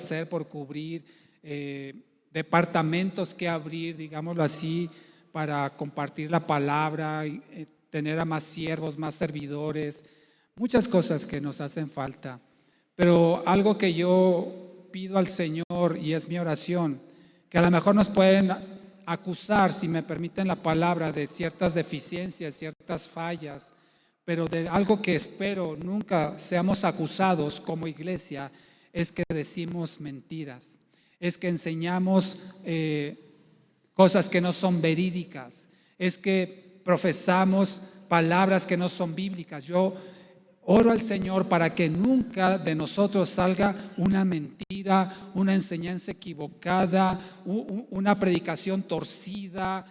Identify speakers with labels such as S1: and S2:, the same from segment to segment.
S1: hacer por cubrir, departamentos que abrir, digámoslo así, para compartir la palabra, y tener a más siervos, más servidores, muchas cosas que nos hacen falta. Pero algo que yo pido al Señor, y es mi oración, que a lo mejor nos pueden acusar, si me permiten la palabra, de ciertas deficiencias, ciertas fallas, pero de algo que espero nunca seamos acusados como iglesia, es que decimos mentiras, es que enseñamos cosas que no son verídicas, es que profesamos palabras que no son bíblicas. Yo oro al Señor para que nunca de nosotros salga una mentira, una enseñanza equivocada, una predicación torcida,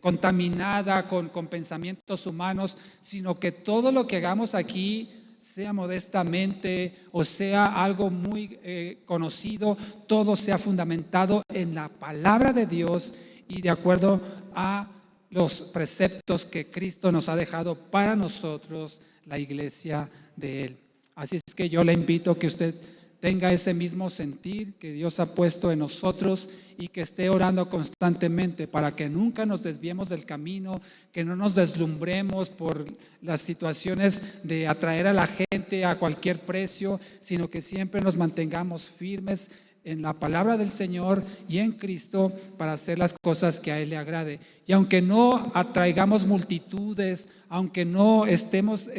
S1: contaminada con pensamientos humanos, sino que todo lo que hagamos aquí, sea modestamente o sea algo muy conocido, todo sea fundamentado en la palabra de Dios y de acuerdo a los preceptos que Cristo nos ha dejado para nosotros, la iglesia de Él. Así es que yo le invito a que usted tenga ese mismo sentir que Dios ha puesto en nosotros y que esté orando constantemente para que nunca nos desviemos del camino, que no nos deslumbremos por las situaciones de atraer a la gente a cualquier precio, sino que siempre nos mantengamos firmes en la palabra del Señor y en Cristo para hacer las cosas que a Él le agrade. Y aunque no atraigamos multitudes, aunque no estemos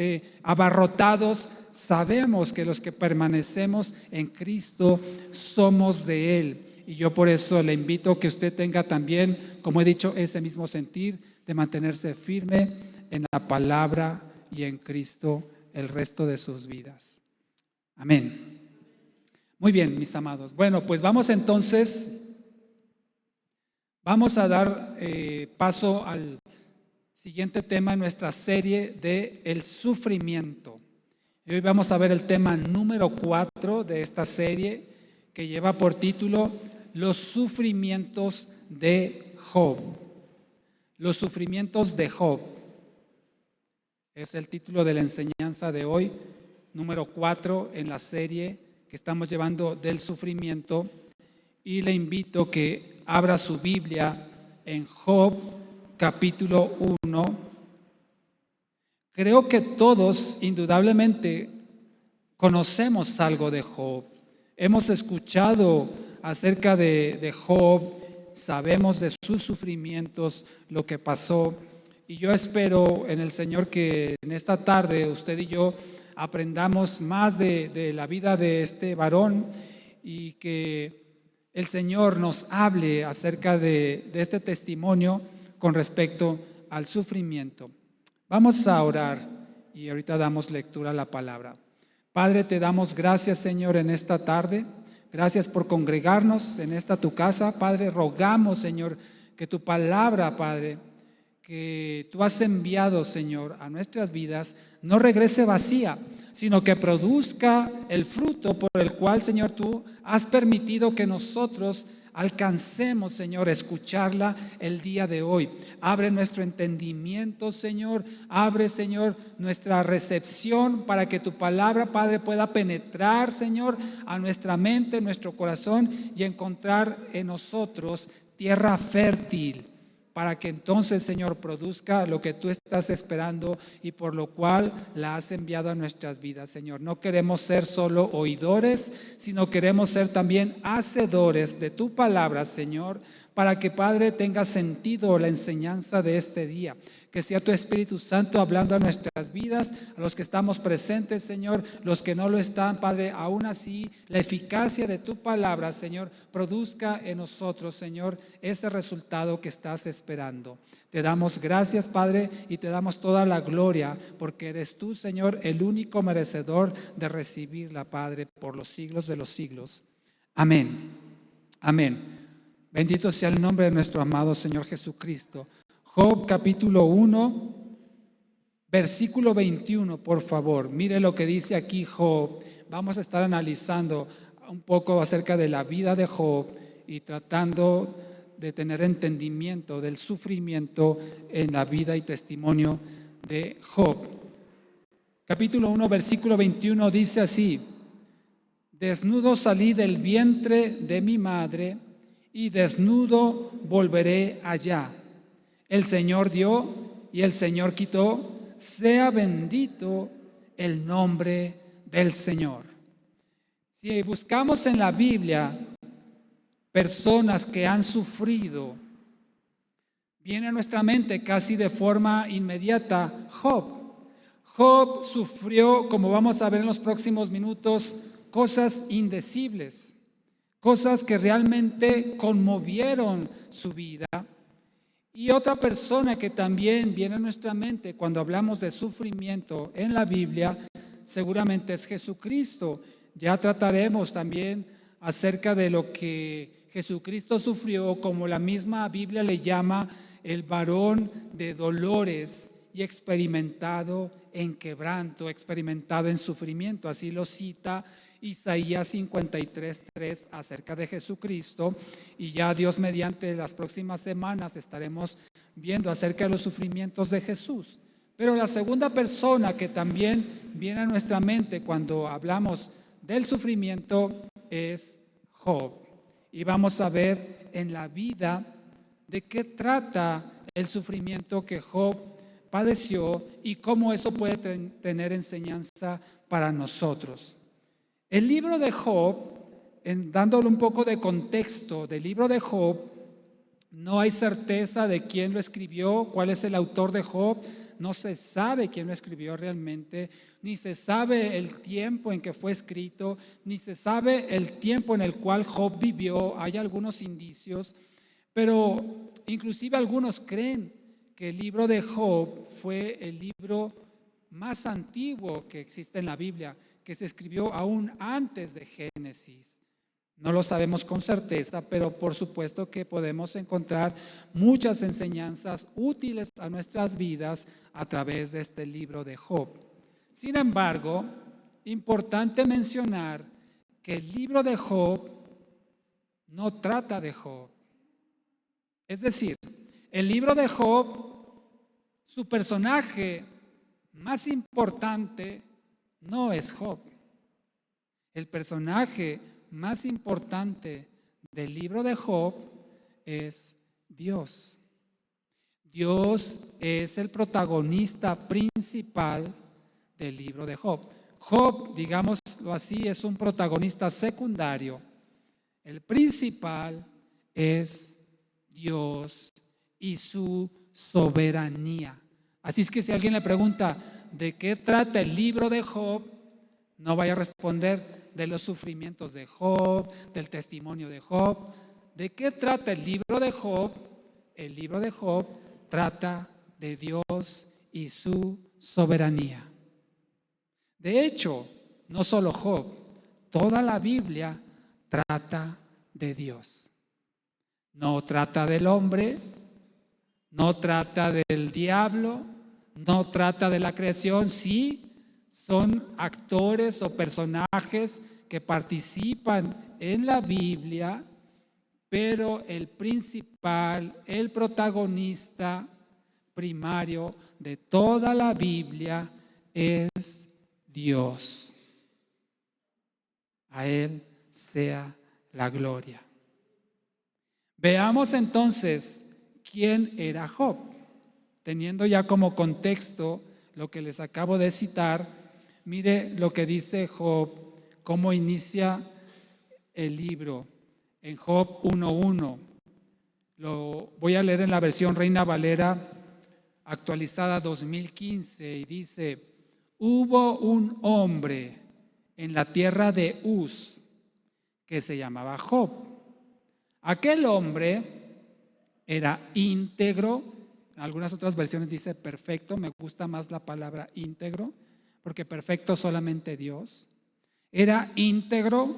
S1: abarrotados, sabemos que los que permanecemos en Cristo somos de Él. Y yo por eso le invito a que usted tenga también, como he dicho, ese mismo sentir de mantenerse firme en la palabra y en Cristo el resto de sus vidas. Amén. Muy bien, mis amados. Bueno, pues vamos entonces, vamos a dar paso al siguiente tema en nuestra serie de el sufrimiento. Y hoy vamos a ver el tema número 4 de esta serie, que lleva por título Los sufrimientos de Job. Los sufrimientos de Job. Es el título de la enseñanza de hoy, número 4 en la serie que estamos llevando del sufrimiento, y le invito que abra su Biblia en Job capítulo 1. Creo que todos indudablemente conocemos algo de Job, hemos escuchado acerca de Job, sabemos de sus sufrimientos, lo que pasó, y yo espero en el Señor que en esta tarde usted y yo aprendamos más de la vida de este varón y que el Señor nos hable acerca de este testimonio con respecto al sufrimiento. Vamos a orar y ahorita damos lectura a la palabra. Padre, te damos gracias, Señor, en esta tarde. Gracias por congregarnos en esta tu casa. Padre, rogamos, Señor, que tu palabra, Padre, que tú has enviado, Señor, a nuestras vidas, no regrese vacía, sino que produzca el fruto por el cual, Señor, tú has permitido que nosotros alcancemos, Señor, escucharla el día de hoy. Abre nuestro entendimiento, Señor. Abre, Señor, nuestra recepción para que tu palabra, Padre, pueda penetrar, Señor, a nuestra mente, nuestro corazón y encontrar en nosotros tierra fértil, para que entonces, Señor, produzca lo que tú estás esperando y por lo cual la has enviado a nuestras vidas, Señor. No queremos ser solo oidores, sino queremos ser también hacedores de tu palabra, Señor, para que, Padre, tenga sentido la enseñanza de este día. Que sea tu Espíritu Santo hablando a nuestras vidas, a los que estamos presentes, Señor, los que no lo están, Padre, aún así, la eficacia de tu palabra, Señor, produzca en nosotros, Señor, ese resultado que estás esperando. Te damos gracias, Padre, y te damos toda la gloria, porque eres tú, Señor, el único merecedor de recibirla, Padre, por los siglos de los siglos. Amén. Amén. Bendito sea el nombre de nuestro amado Señor Jesucristo. Job capítulo 1, versículo 21, por favor. Mire lo que dice aquí Job. Vamos a estar analizando un poco acerca de la vida de Job y tratando de tener entendimiento del sufrimiento en la vida y testimonio de Job. Capítulo 1, versículo 21 dice así: Desnudo salí del vientre de mi madre y desnudo volveré allá. El Señor dio y el Señor quitó. Sea bendito el nombre del Señor. Si buscamos en la Biblia personas que han sufrido, viene a nuestra mente casi de forma inmediata Job. Job sufrió, como vamos a ver en los próximos minutos, cosas indecibles, cosas que realmente conmovieron su vida. Y otra persona que también viene a nuestra mente cuando hablamos de sufrimiento en la Biblia, seguramente es Jesucristo. Ya trataremos también acerca de lo que Jesucristo sufrió, como la misma Biblia le llama el varón de dolores y experimentado en quebranto, experimentado en sufrimiento. Así lo cita Isaías 53:3 acerca de Jesucristo, y ya Dios mediante las próximas semanas estaremos viendo acerca de los sufrimientos de Jesús. Pero la segunda persona que también viene a nuestra mente cuando hablamos del sufrimiento es Job. Y vamos a ver en la vida de qué trata el sufrimiento que Job padeció y cómo eso puede tener enseñanza para nosotros. El libro de Job, dándole un poco de contexto del libro de Job, no hay certeza de quién lo escribió, cuál es el autor de Job. No se sabe quién lo escribió realmente, ni se sabe el tiempo en que fue escrito, ni se sabe el tiempo en el cual Job vivió. Hay algunos indicios, pero inclusive algunos creen que el libro de Job fue el libro más antiguo que existe en la Biblia, que se escribió aún antes de Génesis. No lo sabemos con certeza, pero por supuesto que podemos encontrar muchas enseñanzas útiles a nuestras vidas a través de este libro de Job. Sin embargo, importante mencionar que el libro de Job no trata de Job. Es decir, el libro de Job, su personaje más importante no es Job. El personaje más importante del libro de Job es Dios. Dios es el protagonista principal del libro de Job. Job, digámoslo así, es un protagonista secundario. El principal es Dios y su soberanía. Así es que si alguien le pregunta de qué trata el libro de Job, no vaya a responder de los sufrimientos de Job, del testimonio de Job. ¿De qué trata el libro de Job? El libro de Job trata de Dios y su soberanía. De hecho, no solo Job, toda la Biblia trata de Dios. No trata del hombre, no trata del diablo, no trata de la creación. Sí, son actores o personajes que participan en la Biblia, pero el principal, el protagonista primario de toda la Biblia es Dios. A Él sea la gloria. Veamos entonces quién era Job, teniendo ya como contexto lo que les acabo de citar. Mire lo que dice Job, cómo inicia el libro en Job 1:1. Lo voy a leer en la versión Reina Valera actualizada 2015 y dice: hubo un hombre en la tierra de Uz que se llamaba Job. Aquel hombre era íntegro. En algunas otras versiones dice perfecto. Me gusta más la palabra íntegro, porque perfecto solamente Dios. Era íntegro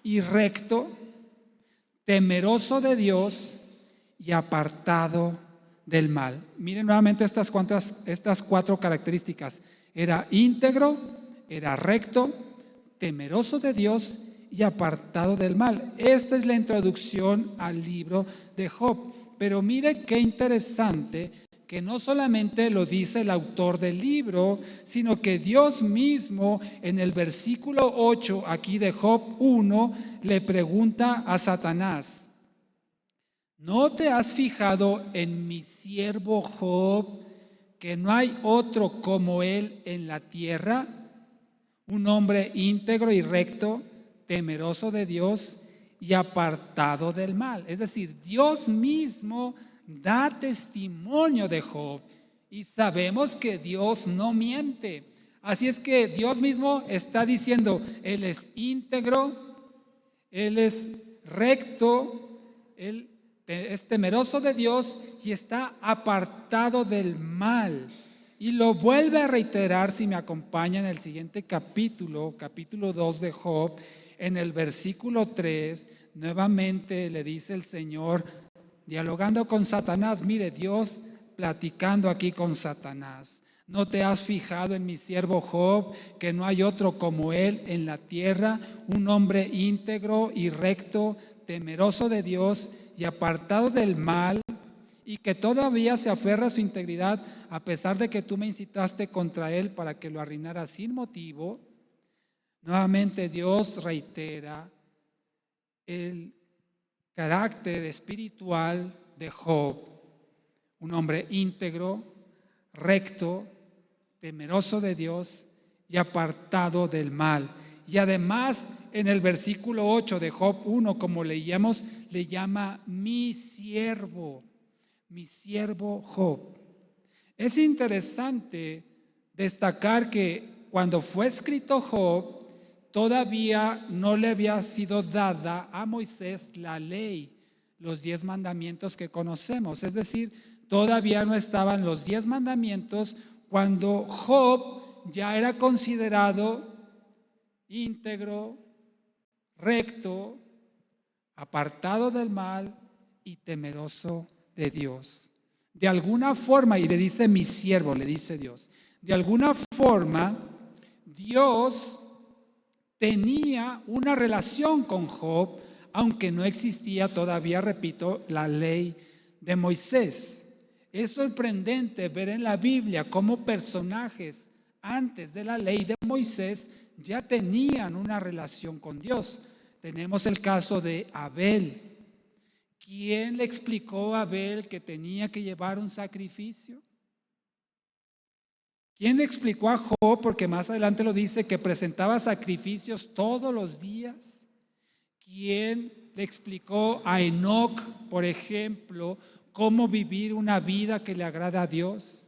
S1: y recto, temeroso de Dios y apartado del mal. Miren nuevamente estas cuatro características. Era íntegro, era recto, temeroso de Dios y apartado del mal. Esta es la introducción al libro de Job. Pero mire qué interesante que no solamente lo dice el autor del libro, sino que Dios mismo en el versículo 8 aquí de Job 1 le pregunta a Satanás: ¿no te has fijado en mi siervo Job, que no hay otro como él en la tierra? Un hombre íntegro y recto, temeroso de Dios y apartado del mal. Es decir, Dios mismo da testimonio de Job y sabemos que Dios no miente. Así es que Dios mismo está diciendo, Él es íntegro, Él es recto, Él es temeroso de Dios y está apartado del mal. Y lo vuelve a reiterar, si me acompaña, en el siguiente capítulo 2 de Job, en el versículo 3, nuevamente le dice el Señor, dialogando con Satanás, mire, Dios platicando aquí con Satanás: ¿no te has fijado en mi siervo Job, que no hay otro como él en la tierra, un hombre íntegro y recto, temeroso de Dios y apartado del mal, y que todavía se aferra a su integridad a pesar de que tú me incitaste contra él para que lo arruinara sin motivo? Nuevamente Dios reitera el carácter espiritual de Job: un hombre íntegro, recto, temeroso de Dios y apartado del mal. Y además en el versículo 8 de Job 1, como leíamos, le llama mi siervo Job. Es interesante destacar que cuando fue escrito Job, todavía no le había sido dada a Moisés la ley, los 10 mandamientos que conocemos. Es decir, todavía no estaban los 10 mandamientos cuando Job ya era considerado íntegro, recto, apartado del mal y temeroso de Dios. De alguna forma, y le dice mi siervo, le dice Dios, de alguna forma Dios tenía una relación con Job, aunque no existía todavía, repito, la ley de Moisés. Es sorprendente ver en la Biblia cómo personajes antes de la ley de Moisés ya tenían una relación con Dios. Tenemos el caso de Abel. ¿Quién le explicó a Abel que tenía que llevar un sacrificio? ¿Quién le explicó a Job, porque más adelante lo dice, que presentaba sacrificios todos los días? ¿Quién le explicó a Enoc, por ejemplo, cómo vivir una vida que le agrada a Dios?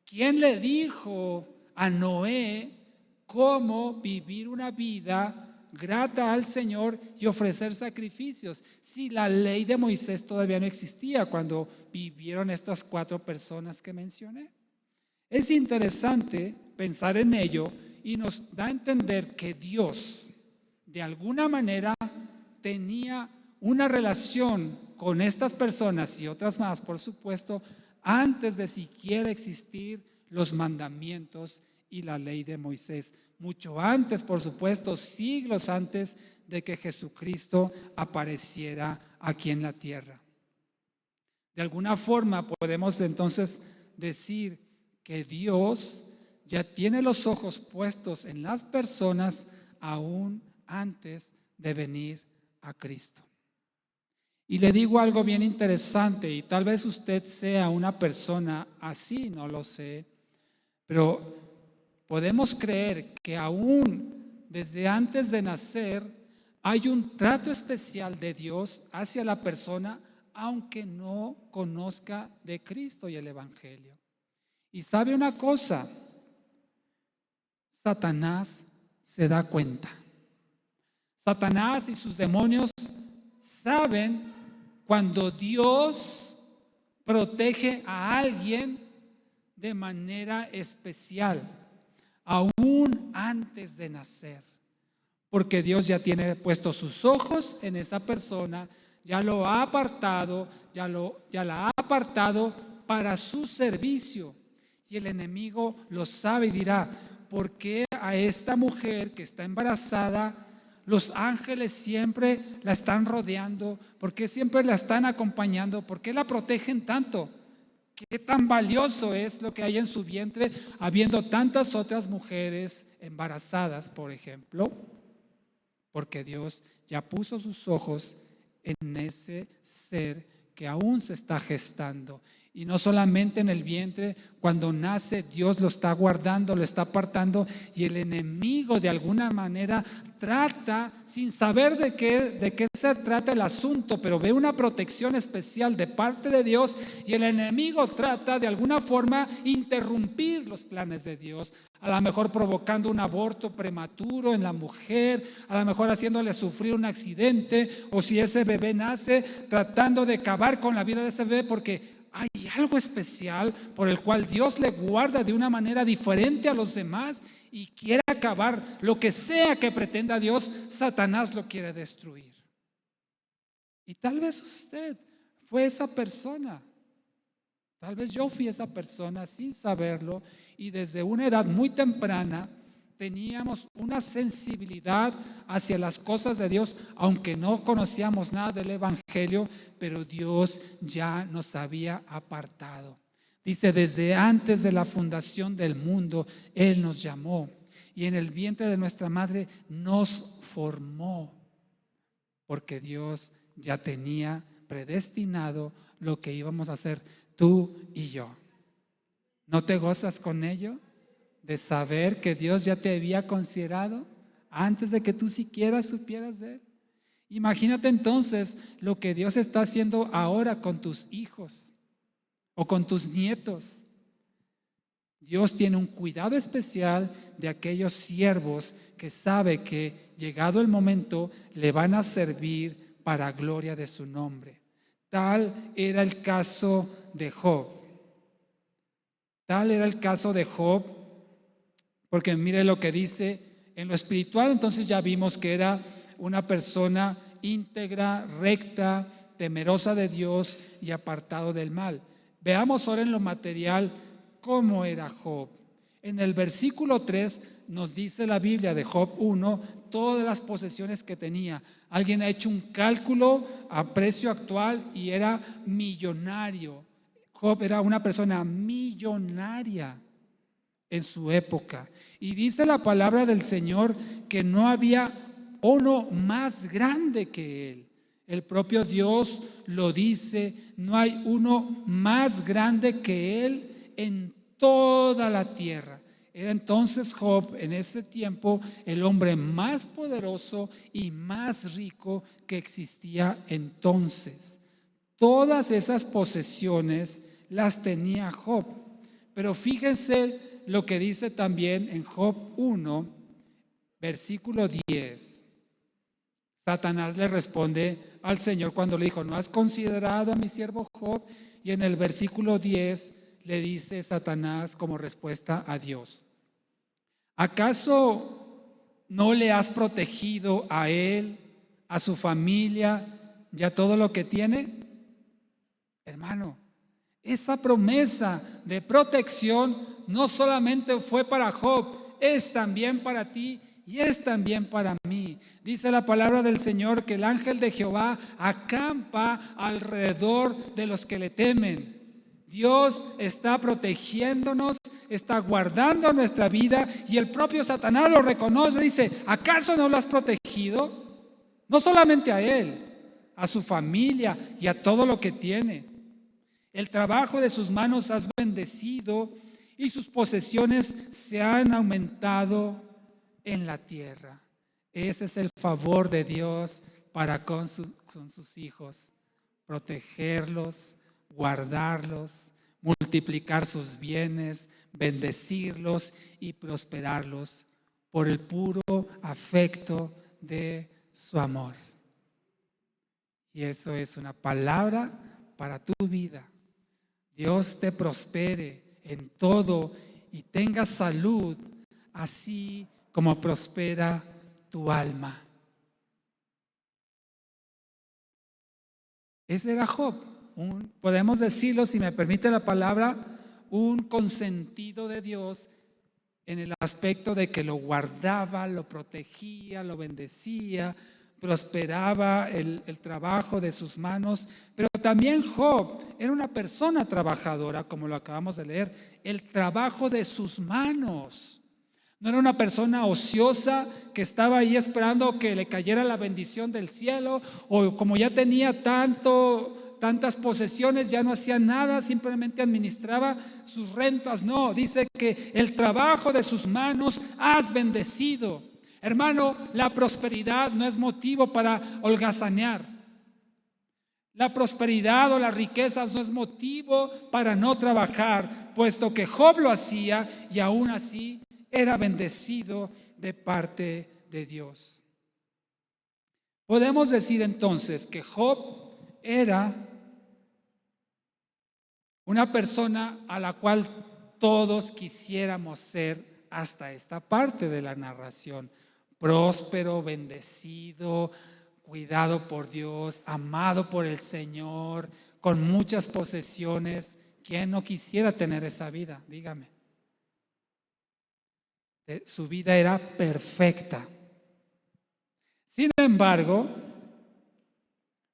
S1: ¿Quién le dijo a Noé cómo vivir una vida grata al Señor y ofrecer sacrificios, si la ley de Moisés todavía no existía cuando vivieron estas 4 personas que mencioné? Es interesante pensar en ello y nos da a entender que Dios de alguna manera tenía una relación con estas personas y otras más, por supuesto, antes de siquiera existir los mandamientos y la ley de Moisés. Mucho antes, por supuesto, siglos antes de que Jesucristo apareciera aquí en la tierra. De alguna forma podemos entonces decir que Dios ya tiene los ojos puestos en las personas aún antes de venir a Cristo. Y le digo algo bien interesante, y tal vez usted sea una persona así, no lo sé, pero podemos creer que aún desde antes de nacer hay un trato especial de Dios hacia la persona, aunque no conozca de Cristo y el Evangelio. Y sabe una cosa, Satanás se da cuenta. Satanás y sus demonios saben cuando Dios protege a alguien de manera especial, aún antes de nacer, porque Dios ya tiene puestos sus ojos en esa persona, ya lo ha apartado, ya la ha apartado para su servicio. Y el enemigo lo sabe y dirá: ¿por qué a esta mujer que está embarazada los ángeles siempre la están rodeando? ¿Por qué siempre la están acompañando? ¿Por qué la protegen tanto? ¿Qué tan valioso es lo que hay en su vientre, habiendo tantas otras mujeres embarazadas, por ejemplo? Porque Dios ya puso sus ojos en ese ser que aún se está gestando. Y no solamente en el vientre, cuando nace, Dios lo está guardando, lo está apartando, y el enemigo de alguna manera trata, sin saber de qué se trata el asunto, pero ve una protección especial de parte de Dios, y el enemigo trata de alguna forma interrumpir los planes de Dios, a lo mejor provocando un aborto prematuro en la mujer, a lo mejor haciéndole sufrir un accidente, o si ese bebé nace, tratando de acabar con la vida de ese bebé, porque hay algo especial por el cual Dios le guarda de una manera diferente a los demás y quiere acabar lo que sea que pretenda Dios. Satanás lo quiere destruir. Y tal vez usted fue esa persona. Tal vez yo fui esa persona sin saberlo, y desde una edad muy temprana teníamos una sensibilidad hacia las cosas de Dios, aunque no conocíamos nada del Evangelio, pero Dios ya nos había apartado. Dice, desde antes de la fundación del mundo, Él nos llamó, y en el vientre de nuestra madre nos formó, porque Dios ya tenía predestinado lo que íbamos a hacer tú y yo. ¿No te gozas con ello? De saber que Dios ya te había considerado antes de que tú siquiera supieras de Él. Imagínate entonces lo que Dios está haciendo ahora con tus hijos o con tus nietos. Dios tiene un cuidado especial de aquellos siervos que sabe que llegado el momento le van a servir para gloria de su nombre. Tal era el caso de Job. Tal era el caso de Job, porque mire lo que dice en lo espiritual. Entonces ya vimos que era una persona íntegra, recta, temerosa de Dios y apartado del mal. Veamos ahora en lo material cómo era Job. En el versículo 3 nos dice la Biblia de Job 1 todas las posesiones que tenía. Alguien ha hecho un cálculo a precio actual y era millonario. Job era una persona millonaria en su época. Y dice la palabra del Señor que no había uno más grande que él. El propio Dios lo dice, no hay uno más grande que él en toda la tierra. Era entonces Job en ese tiempo el hombre más poderoso y más rico que existía entonces. Todas esas posesiones las tenía Job. Pero fíjense lo que dice también en Job 1, versículo 10. Satanás le responde al Señor cuando le dijo, ¿no has considerado a mi siervo Job? Y en el versículo 10 le dice Satanás como respuesta a Dios, ¿acaso no le has protegido a él, a su familia y a todo lo que tiene? Hermano, esa promesa de protección no solamente fue para Job, es también para ti y es también para mí. Dice la palabra del Señor que el ángel de Jehová acampa alrededor de los que le temen. Dios está protegiéndonos, está guardando nuestra vida, y el propio Satanás lo reconoce. Dice, ¿acaso no lo has protegido? No solamente a él, a su familia y a todo lo que tiene. El trabajo de sus manos has bendecido y sus posesiones se han aumentado en la tierra. Ese es el favor de Dios para con sus hijos. Protegerlos, guardarlos, multiplicar sus bienes, bendecirlos y prosperarlos por el puro afecto de su amor. Y eso es una palabra para tu vida. Dios te prospere en todo y tenga salud, así como prospera tu alma. Ese era Job, podemos decirlo, si me permite la palabra, un consentido de Dios en el aspecto de que lo guardaba, lo protegía, lo bendecía, prosperaba el trabajo de sus manos, pero también Job era una persona trabajadora, como lo acabamos de leer, el trabajo de sus manos. No era una persona ociosa que estaba ahí esperando que le cayera la bendición del cielo, o como ya tenía tantas posesiones, ya no hacía nada, simplemente administraba sus rentas. No, dice que el trabajo de sus manos has bendecido. Hermano, la prosperidad no es motivo para holgazanear. La prosperidad o las riquezas no es motivo para no trabajar, puesto que Job lo hacía y aún así era bendecido de parte de Dios. Podemos decir entonces que Job era una persona a la cual todos quisiéramos ser hasta esta parte de la narración. Próspero, bendecido, cuidado por Dios, amado por el Señor, con muchas posesiones. ¿Quién no quisiera tener esa vida? Dígame. Su vida era perfecta. Sin embargo,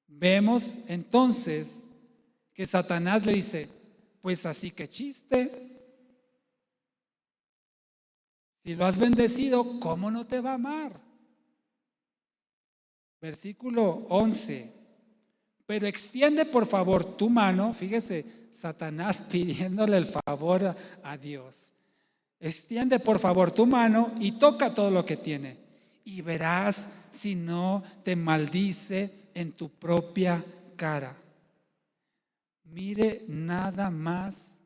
S1: vemos entonces que Satanás le dice, pues así que chiste. Si lo has bendecido, ¿cómo no te va a amar? Versículo 11. Pero extiende por favor tu mano. Fíjese, Satanás pidiéndole el favor a Dios. Extiende por favor tu mano y toca todo lo que tiene. Y verás si no te maldice en tu propia cara. Mire nada más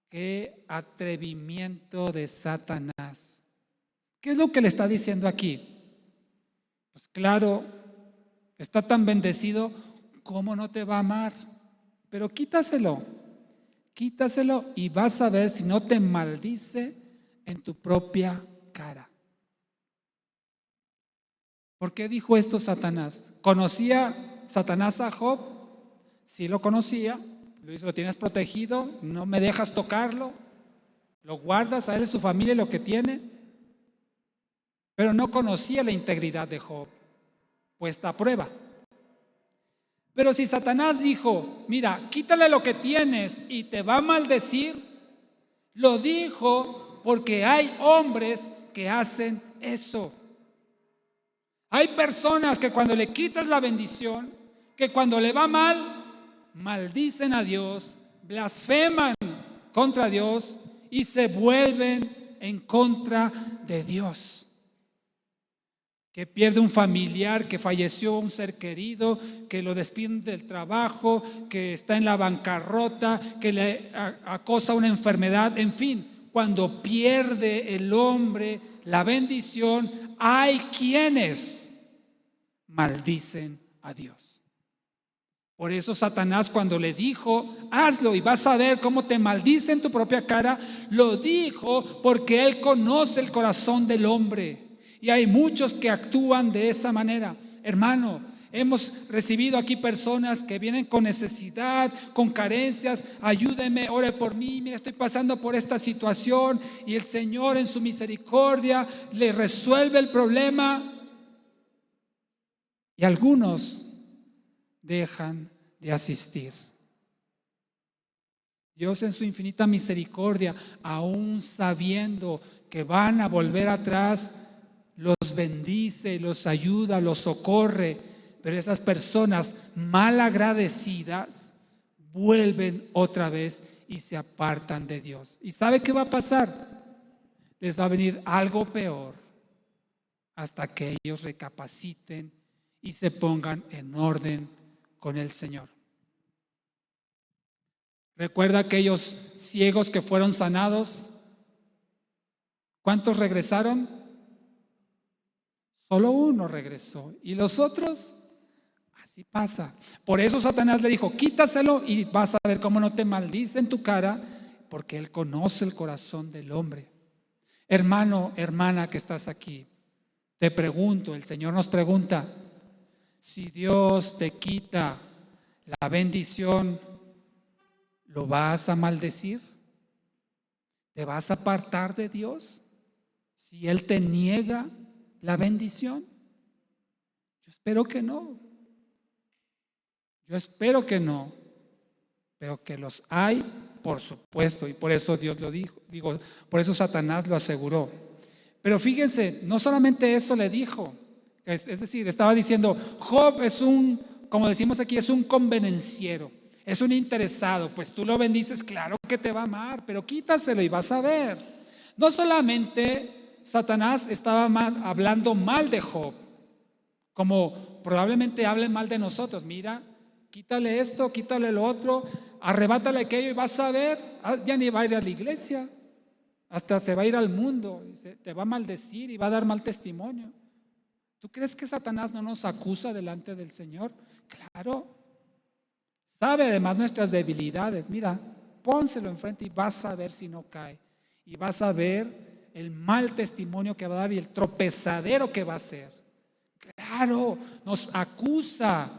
S1: qué atrevimiento de Satanás. ¿Qué es lo que le está diciendo aquí? Pues claro, está tan bendecido, ¿cómo no te va a amar? Pero quítaselo y vas a ver si no te maldice en tu propia cara. ¿Por qué dijo esto Satanás? ¿Conocía Satanás a Job? Sí lo conocía. Lo tienes protegido, no me dejas tocarlo, lo guardas a él y su familia y lo que tiene, pero no conocía la integridad de Job, puesta a prueba. Pero si Satanás dijo, mira, quítale lo que tienes y te va a maldecir, lo dijo porque hay hombres que hacen eso. Hay personas que cuando le quitas la bendición, que cuando le va mal, maldicen a Dios, blasfeman contra Dios y se vuelven en contra de Dios. Que pierde un familiar, que falleció un ser querido, que lo despiden del trabajo, que está en la bancarrota, que le acosa una enfermedad, en fin, cuando pierde el hombre la bendición, hay quienes maldicen a Dios. Por eso Satanás cuando le dijo, hazlo y vas a ver cómo te maldice en tu propia cara, lo dijo porque él conoce el corazón del hombre. Y hay muchos que actúan de esa manera. Hermano, hemos recibido aquí personas que vienen con necesidad, con carencias. Ayúdeme, ore por mí. Mira, estoy pasando por esta situación. Y el Señor en su misericordia le resuelve el problema. Y algunos dejan de asistir. Dios en su infinita misericordia, aún sabiendo que van a volver atrás, los bendice, los ayuda, los socorre, pero esas personas mal agradecidas vuelven otra vez y se apartan de Dios. ¿Y sabe qué va a pasar? Les va a venir algo peor hasta que ellos recapaciten y se pongan en orden con el Señor. ¿Recuerda aquellos ciegos que fueron sanados? ¿Cuántos regresaron? Solo uno regresó. ¿Y los otros? Así pasa. Por eso Satanás le dijo, quítaselo y vas a ver cómo no te maldice en tu cara, porque él conoce el corazón del hombre. Hermano, hermana que estás aquí, te pregunto, el Señor nos pregunta, si Dios te quita la bendición, ¿lo vas a maldecir? ¿Te vas a apartar de Dios si Él te niega la bendición? Yo espero que no. Yo espero que no. Pero que los hay, por supuesto, y por eso Dios lo dijo. Digo, por eso Satanás lo aseguró. Pero fíjense, no solamente eso le dijo. Es decir, estaba diciendo, Job es un, como decimos aquí, es un convenenciero, es un interesado. Pues tú lo bendices, claro que te va a amar, pero quítaselo y vas a ver. No solamente Satanás estaba hablando mal de Job, como probablemente hable mal de nosotros. Mira, quítale esto, quítale lo otro, arrebátale aquello y vas a ver, ya ni va a ir a la iglesia, hasta se va a ir al mundo, y te va a maldecir y va a dar mal testimonio. ¿Tú crees que Satanás no nos acusa delante del Señor? Claro. Sabe además nuestras debilidades. Mira, pónselo enfrente y vas a ver si no cae. Y vas a ver el mal testimonio que va a dar y el tropezadero que va a ser. Claro, nos acusa.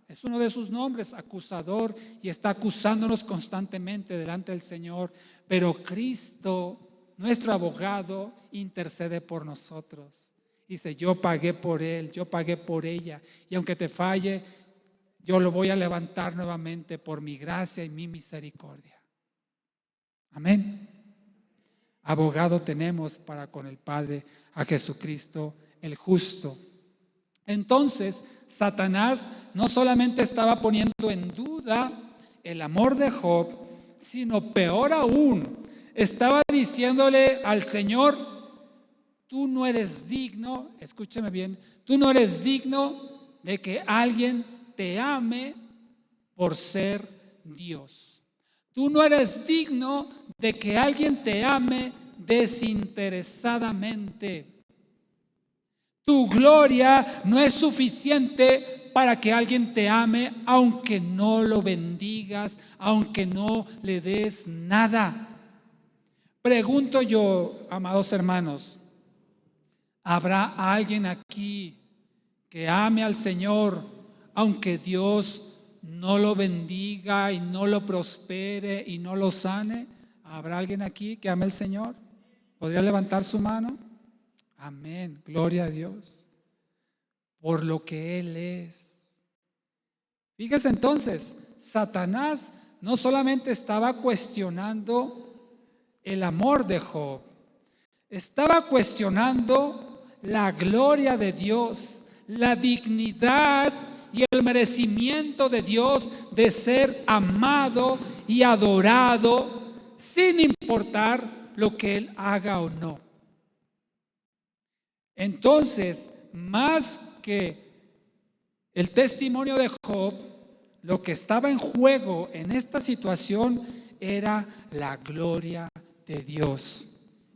S1: Es uno de sus nombres, acusador, y está acusándonos constantemente delante del Señor. Pero Cristo, nuestro abogado, intercede por nosotros. Dice, yo pagué por él, yo pagué por ella, y aunque te falle, yo lo voy a levantar nuevamente por mi gracia y mi misericordia. Amén. Abogado tenemos para con el Padre, a Jesucristo el justo. Entonces, Satanás no solamente estaba poniendo en duda el amor de Job, sino peor aún, estaba diciéndole al Señor, tú no eres digno, escúchame bien, tú no eres digno de que alguien te ame por ser Dios. Tú no eres digno de que alguien te ame desinteresadamente. Tu gloria no es suficiente para que alguien te ame, aunque no lo bendigas, aunque no le des nada. Pregunto yo, amados hermanos, ¿habrá alguien aquí que ame al Señor, aunque Dios no lo bendiga y no lo prospere y no lo sane? ¿Habrá alguien aquí que ame al Señor? ¿Podría levantar su mano? Amén, gloria a Dios, por lo que Él es. Fíjese entonces, Satanás no solamente estaba cuestionando el amor de Job, estaba cuestionando la gloria de Dios, la dignidad y el merecimiento de Dios de ser amado y adorado sin importar lo que Él haga o no. Entonces, más que el testimonio de Job, lo que estaba en juego en esta situación era la gloria de Dios.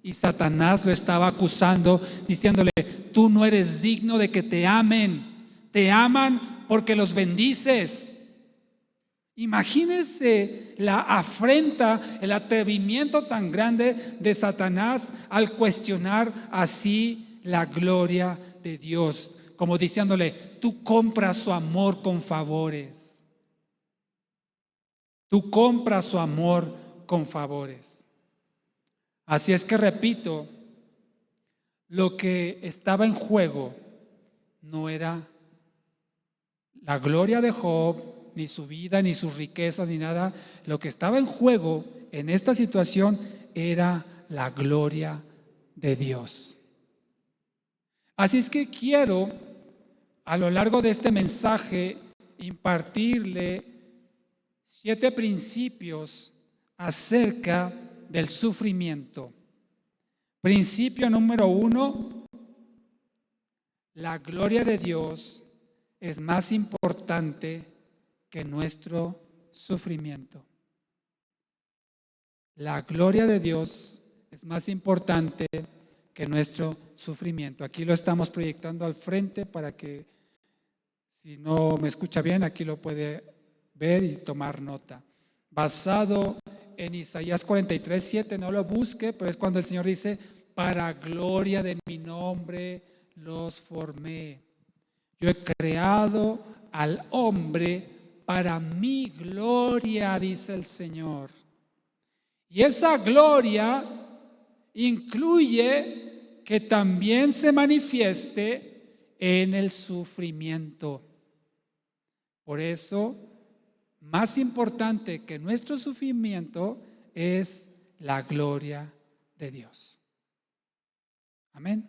S1: Y Satanás lo estaba acusando, diciéndole, tú no eres digno de que te amen. Te aman porque los bendices. Imagínense la afrenta, el atrevimiento tan grande de Satanás al cuestionar así la gloria de Dios, como diciéndole, tú compras su amor con favores. Tú compras su amor con favores. Así es que repito, lo que estaba en juego no era la gloria de Job, ni su vida, ni sus riquezas, ni nada. Lo que estaba en juego en esta situación era la gloria de Dios. Así es que quiero, a lo largo de este mensaje, impartirle 7 principios acerca del sufrimiento. Principio número 1, la gloria de Dios es más importante que nuestro sufrimiento. La gloria de Dios es más importante que nuestro sufrimiento. Aquí lo estamos proyectando al frente para que, si no me escucha bien, aquí lo puede ver y tomar nota. Basado en Isaías 43:7, no lo busque, pero es cuando el Señor dice, para gloria de mi nombre los formé. Yo he creado al hombre para mi gloria, dice el Señor. Y esa gloria incluye que también se manifieste en el sufrimiento. Por eso, más importante que nuestro sufrimiento es la gloria de Dios. Amén.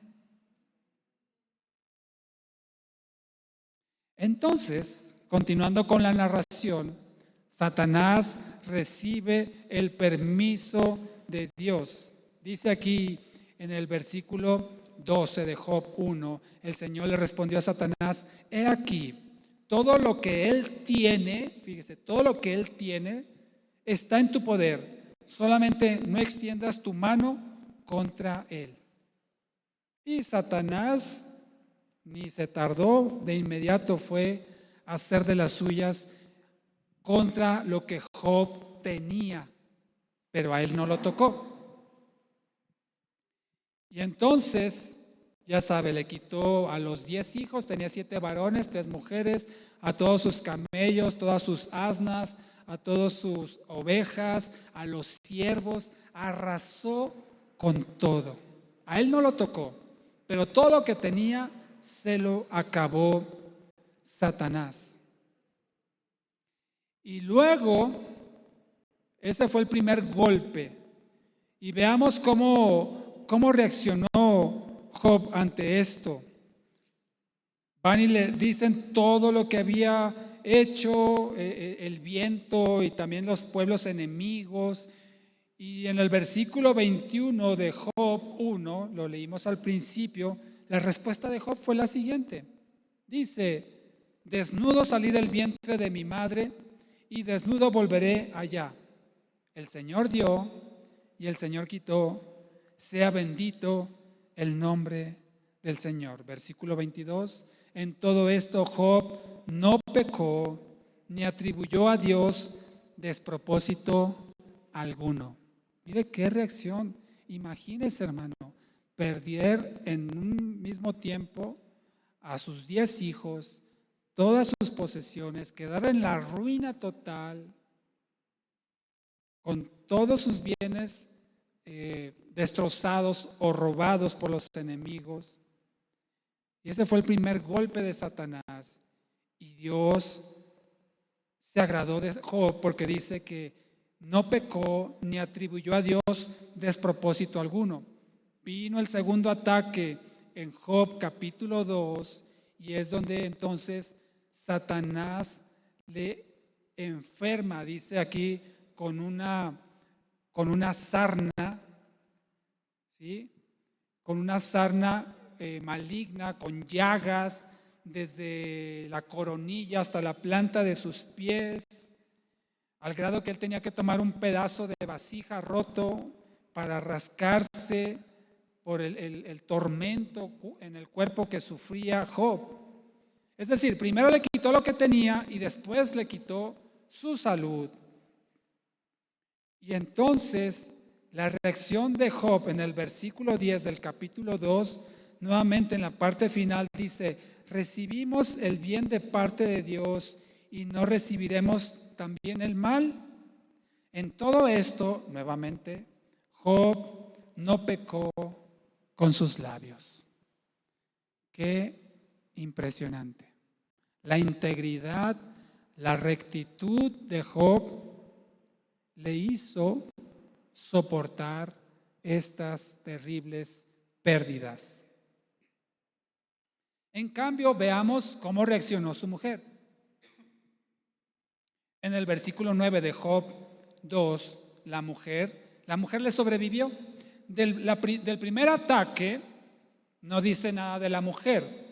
S1: Entonces, continuando con la narración, Satanás recibe el permiso de Dios. Dice aquí en el versículo 12 de Job 1, el Señor le respondió a Satanás: he aquí, todo lo que él tiene, fíjese, todo lo que él tiene está en tu poder. Solamente no extiendas tu mano contra él. Y Satanás ni se tardó, de inmediato fue a hacer de las suyas contra lo que Job tenía, pero a él no lo tocó. Y entonces, ya sabe, le quitó a los 10 hijos, tenía 7 varones, 3 mujeres, a todos sus camellos, todas sus asnas, a todas sus ovejas, a los siervos, arrasó con todo. A él no lo tocó, pero todo lo que tenía se lo acabó Satanás. Y luego, ese fue el primer golpe. Y veamos cómo reaccionó Job ante esto. Van y le dicen todo lo que había hecho el viento y también los pueblos enemigos. Y en el versículo 21 de Job 1, lo leímos al principio, la respuesta de Job fue la siguiente. Dice: desnudo salí del vientre de mi madre y desnudo volveré allá. El Señor dio y el Señor quitó. Sea bendito el nombre del Señor. Versículo 22. En todo esto Job no pecó ni atribuyó a Dios despropósito alguno. Mire qué reacción. Imagínese, hermano, perder en un mismo tiempo a sus 10 hijos, todas sus posesiones, quedar en la ruina total, con todos sus bienes destrozados o robados por los enemigos. Y ese fue el primer golpe de Satanás. Y Dios se agradó de Job porque dice que no pecó ni atribuyó a Dios despropósito alguno. Vino el segundo ataque en Job capítulo 2 y es donde entonces Satanás le enferma, dice aquí, con una sarna, ¿sí? Con una sarna maligna, con llagas desde la coronilla hasta la planta de sus pies, al grado que él tenía que tomar un pedazo de vasija roto para rascarse por el tormento en el cuerpo que sufría Job. Es decir, primero le quitó lo que tenía y después le quitó su salud. Y entonces la reacción de Job en el versículo 10 del capítulo 2, nuevamente en la parte final dice: recibimos el bien de parte de Dios y no recibiremos también el mal. En todo esto, nuevamente, Job no pecó con sus labios. Qué impresionante. La integridad, la rectitud de Job le hizo soportar estas terribles pérdidas. En cambio, veamos cómo reaccionó su mujer. En el versículo 9 de Job 2, la mujer le sobrevivió. Del primer ataque no dice nada de la mujer,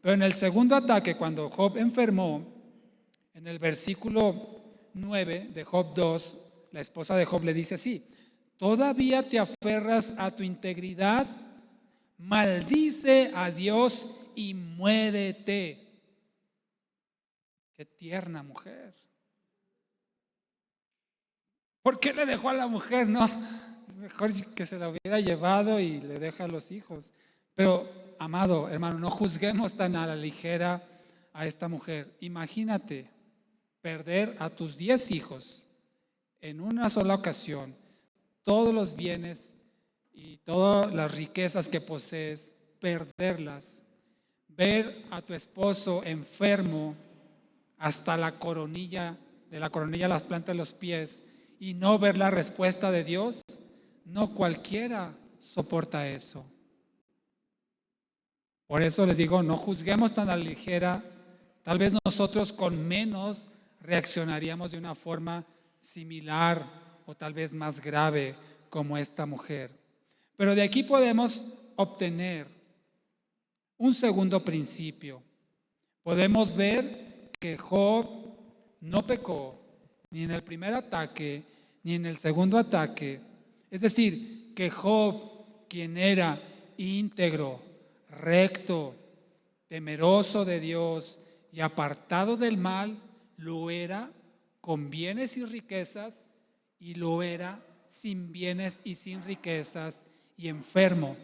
S1: pero en el segundo ataque, cuando Job enfermó, en el versículo 9 de Job 2, la esposa de Job le dice así: ¿todavía te aferras a tu integridad? Maldice a Dios y muérete. Qué tierna mujer. ¿Por qué le dejó a la mujer? No, mejor que se la hubiera llevado y le deja a los hijos. Pero, amado hermano, no juzguemos tan a la ligera a esta mujer. Imagínate perder a tus 10 hijos en una sola ocasión, todos los bienes y todas las riquezas que posees, perderlas. ver a tu esposo enfermo hasta de la coronilla a las plantas de los pies, y no ver la respuesta de Dios, no cualquiera soporta eso. Por eso les digo, no juzguemos tan a la ligera. Tal vez nosotros con menos reaccionaríamos de una forma similar o tal vez más grave como esta mujer. Pero de aquí podemos obtener un segundo principio. Podemos ver que Job no pecó ni en el primer ataque ni en el segundo ataque. Es decir, que Job, quien era íntegro, recto, temeroso de Dios y apartado del mal, lo era con bienes y riquezas, y lo era sin bienes y sin riquezas y enfermo.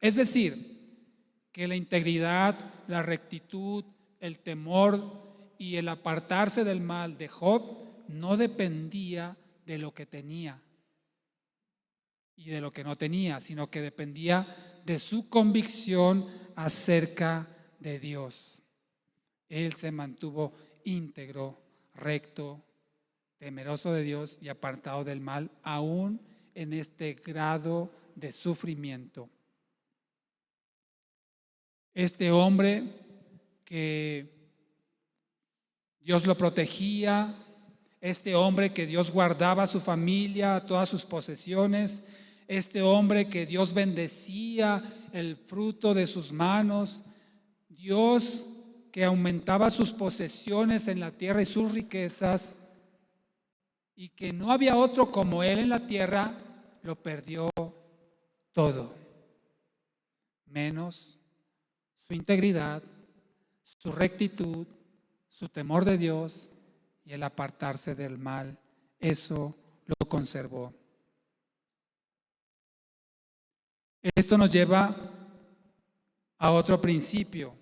S1: Es decir, que la integridad, la rectitud, el temor y el apartarse del mal de Job no dependía de lo que tenía y de lo que no tenía, sino que dependía de su convicción acerca de Dios. Él se mantuvo íntegro, recto, temeroso de Dios y apartado del mal, aún en este grado de sufrimiento. Este hombre que Dios lo protegía, este hombre que Dios guardaba a su familia, a todas sus posesiones, este hombre que Dios bendecía el fruto de sus manos, Dios que aumentaba sus posesiones en la tierra y sus riquezas, y que no había otro como él en la tierra, lo perdió todo, menos su integridad, su rectitud, su temor de Dios y el apartarse del mal. Eso lo conservó. Esto nos lleva a otro principio.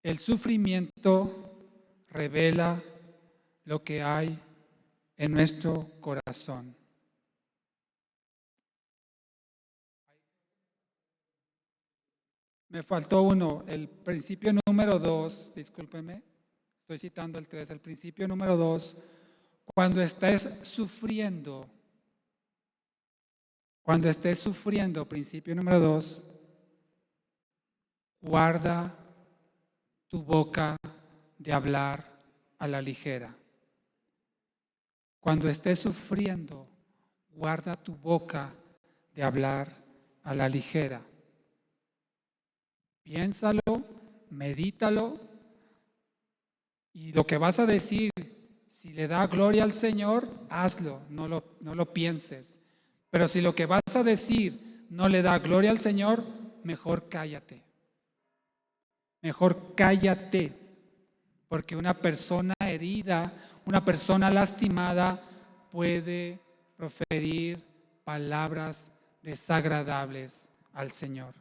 S1: El sufrimiento revela lo que hay en nuestro corazón. Me faltó uno, el principio número 2, discúlpeme, estoy citando el 3, el principio número 2, cuando estés sufriendo, principio número 2, guarda tu boca de hablar a la ligera. Cuando estés sufriendo, guarda tu boca de hablar a la ligera. Piénsalo, medítalo, y lo que vas a decir, si le da gloria al Señor, hazlo, no lo pienses. Pero si lo que vas a decir no le da gloria al Señor, mejor cállate. Mejor cállate, porque una persona herida, una persona lastimada puede proferir palabras desagradables al Señor.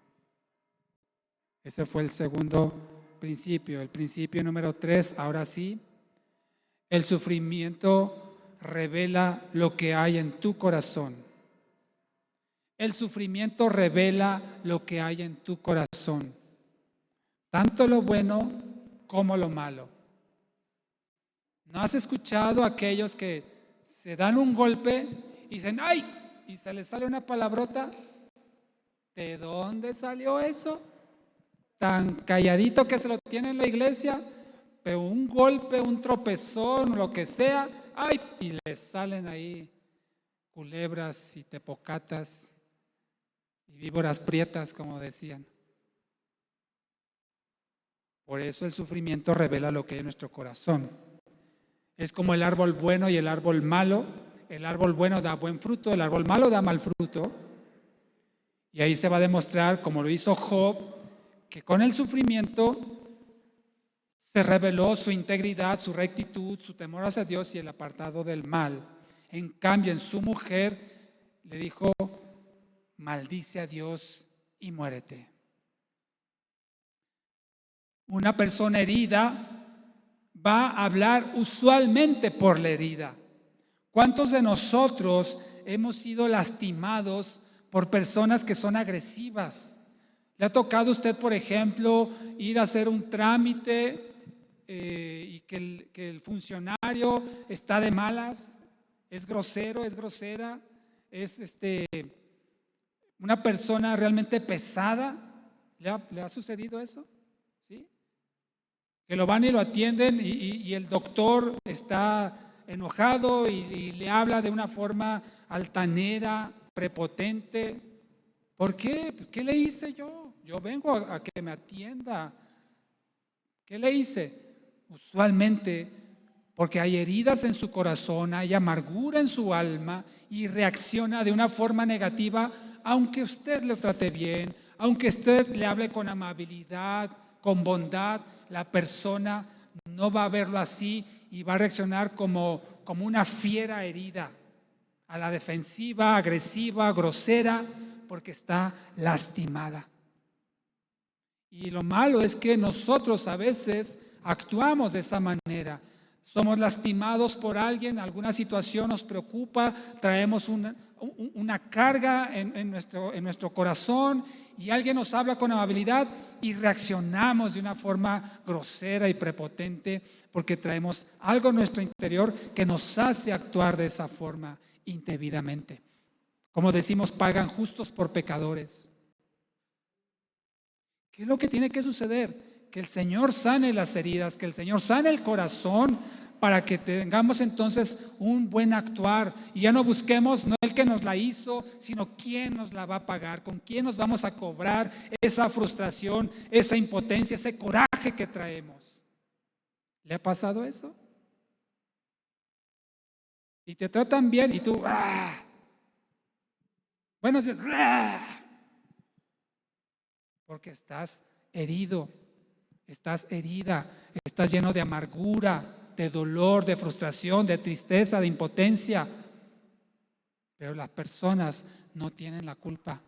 S1: Ese fue el segundo principio. El principio número 3, ahora sí, el sufrimiento revela lo que hay en tu corazón. El sufrimiento revela lo que hay en tu corazón, tanto lo bueno como lo malo. ¿No has escuchado a aquellos que se dan un golpe y dicen, ¡ay! Y se les sale una palabrota? ¿De dónde salió eso? Tan calladito que se lo tiene en la iglesia, pero un golpe, un tropezón, lo que sea, ¡ay! Y les salen ahí culebras y tepocatas y víboras prietas, como decían. Por eso el sufrimiento revela lo que hay en nuestro corazón. Es como el árbol bueno y el árbol malo. El árbol bueno da buen fruto, el árbol malo da mal fruto. Y ahí se va a demostrar, como lo hizo Job, que con el sufrimiento se reveló su integridad, su rectitud, su temor hacia Dios y el apartado del mal. En cambio, en su mujer le dijo, maldice a Dios y muérete. Una persona herida va a hablar usualmente por la herida. ¿Cuántos de nosotros hemos sido lastimados por personas que son agresivas. ¿Le ha tocado a usted, por ejemplo, ir a hacer un trámite y que el funcionario está de malas? Es grosero, es grosera, es una persona realmente pesada. ¿Le ha sucedido eso? ¿Sí? Que lo van y lo atienden y el doctor está enojado y le habla de una forma altanera, prepotente. ¿Por qué? Pues, ¿qué le hice yo? Yo vengo a que me atienda. ¿Qué le hice? Usualmente porque hay heridas en su corazón, hay amargura en su alma y reacciona de una forma negativa, aunque usted lo trate bien, aunque usted le hable con amabilidad, con bondad, la persona no va a verlo así y va a reaccionar como una fiera herida, a la defensiva, agresiva, grosera, porque está lastimada. Y lo malo es que nosotros a veces actuamos de esa manera. Somos lastimados por alguien, alguna situación nos preocupa, traemos una carga en nuestro corazón y alguien nos habla con amabilidad y reaccionamos de una forma grosera y prepotente porque traemos algo en nuestro interior que nos hace actuar de esa forma indebidamente. Como decimos, pagan justos por pecadores. ¿Qué es lo que tiene que suceder? Que el Señor sane las heridas, que el Señor sane el corazón para que tengamos entonces un buen actuar y ya no busquemos no el que nos la hizo, sino quién nos la va a pagar, con quién nos vamos a cobrar esa frustración, esa impotencia, ese coraje que traemos. ¿Le ha pasado eso? Y te tratan bien y tú, bueno, porque estás herido, estás herida, estás lleno de amargura, de dolor, de frustración, de tristeza, de impotencia. Pero las personas no tienen la culpa.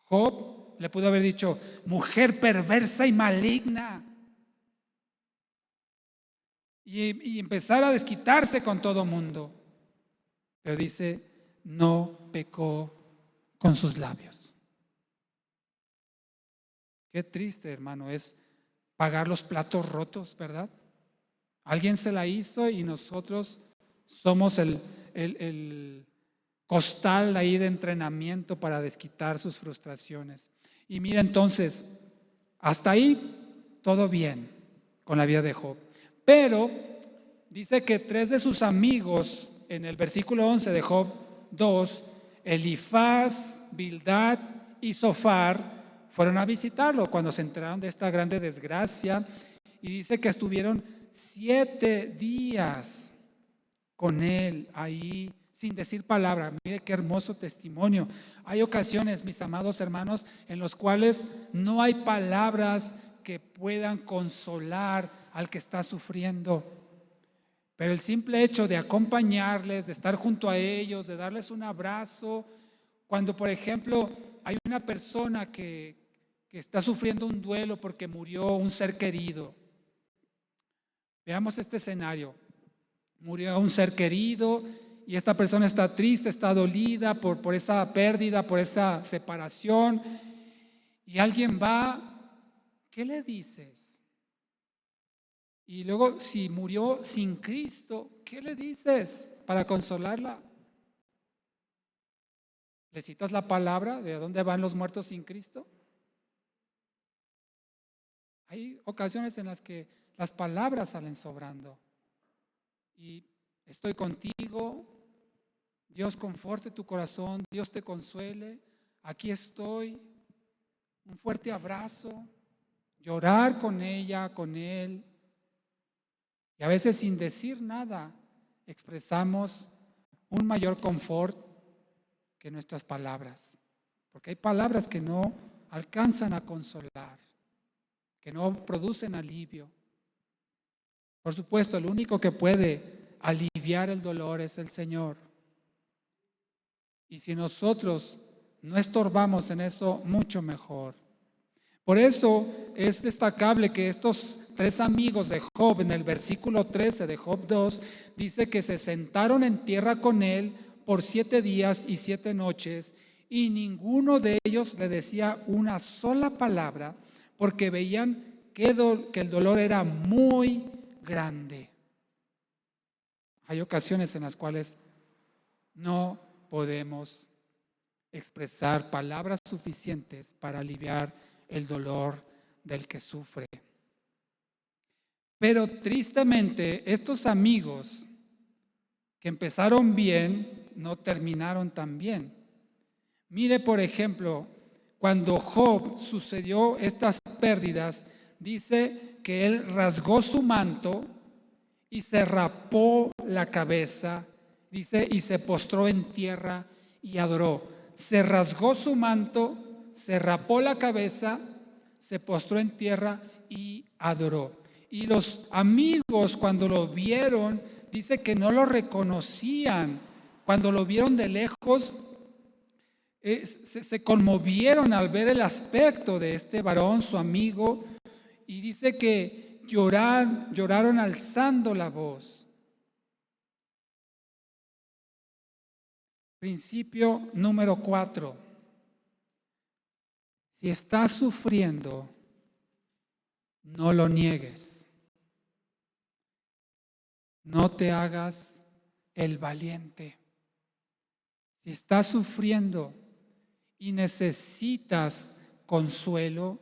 S1: Job le pudo haber dicho, mujer perversa y maligna. Y empezar a desquitarse con todo mundo. Pero dice, no pecó con sus labios. Qué triste, hermano, es pagar los platos rotos, ¿verdad? Alguien se la hizo y nosotros somos el costal ahí de entrenamiento para desquitar sus frustraciones. Y mira entonces, hasta ahí todo bien con la vida de Job. Pero dice que 3 de sus amigos, en el versículo 11 de Job 2, Elifaz, Bildad y Zofar, fueron a visitarlo cuando se enteraron de esta grande desgracia. Y dice que estuvieron 7 días con él ahí sin decir palabra. Mire qué hermoso testimonio. Hay ocasiones, mis amados hermanos, en los cuales no hay palabras que puedan consolar al que está sufriendo. Pero el simple hecho de acompañarles, de estar junto a ellos, de darles un abrazo, cuando por ejemplo hay una persona que está sufriendo un duelo porque murió un ser querido. Veamos este escenario. Murió un ser querido y esta persona está triste, está dolida por esa pérdida, por esa separación. Y alguien va, ¿qué le dices? Y luego, si murió sin Cristo, ¿qué le dices para consolarla? ¿Le citas la palabra de dónde van los muertos sin Cristo? Hay ocasiones en las que las palabras salen sobrando. Y estoy contigo, Dios conforte tu corazón, Dios te consuele, aquí estoy, un fuerte abrazo, llorar con ella, con él. Y a veces sin decir nada expresamos un mayor confort que nuestras palabras, porque hay palabras que no alcanzan a consolar, que no producen alivio. Por supuesto, el único que puede aliviar el dolor es el Señor. Y si nosotros no estorbamos en eso, mucho mejor. Por eso es destacable que estos 3 amigos de Job, en el versículo 13 de Job 2, dice que se sentaron en tierra con él por 7 días y 7 noches, y ninguno de ellos le decía una sola palabra, porque veían que el dolor era muy grande. Hay ocasiones en las cuales no podemos expresar palabras suficientes para aliviar el dolor del que sufre. Pero tristemente, estos amigos que empezaron bien, no terminaron tan bien. Mire, por ejemplo, cuando Job sucedió estas pérdidas, dice que él rasgó su manto y se rapó la cabeza, dice, y se postró en tierra y adoró. Se rasgó su manto, se rapó la cabeza, se postró en tierra y adoró. Y los amigos, cuando lo vieron, dice que no lo reconocían. Cuando lo vieron de lejos, se conmovieron al ver el aspecto de este varón, su amigo, y dice que lloraron alzando la voz. Principio número 4. Si estás sufriendo, no lo niegues. No te hagas el valiente. Si estás sufriendo y necesitas consuelo,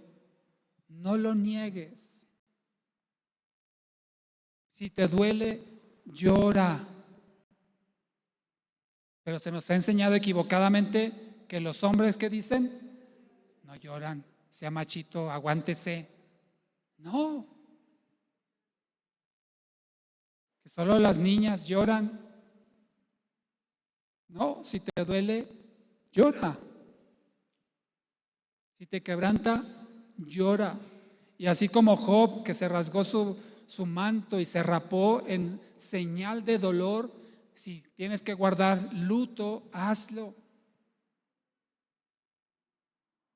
S1: no lo niegues. Si te duele, llora. Pero se nos ha enseñado equivocadamente que los hombres que dicen, no lloran, sea machito, aguántese. No. Que solo las niñas lloran. No, si te duele, llora. Si te quebranta, llora. Y así como Job, que se rasgó su manto y se rapó en señal de dolor, si tienes que guardar luto, hazlo.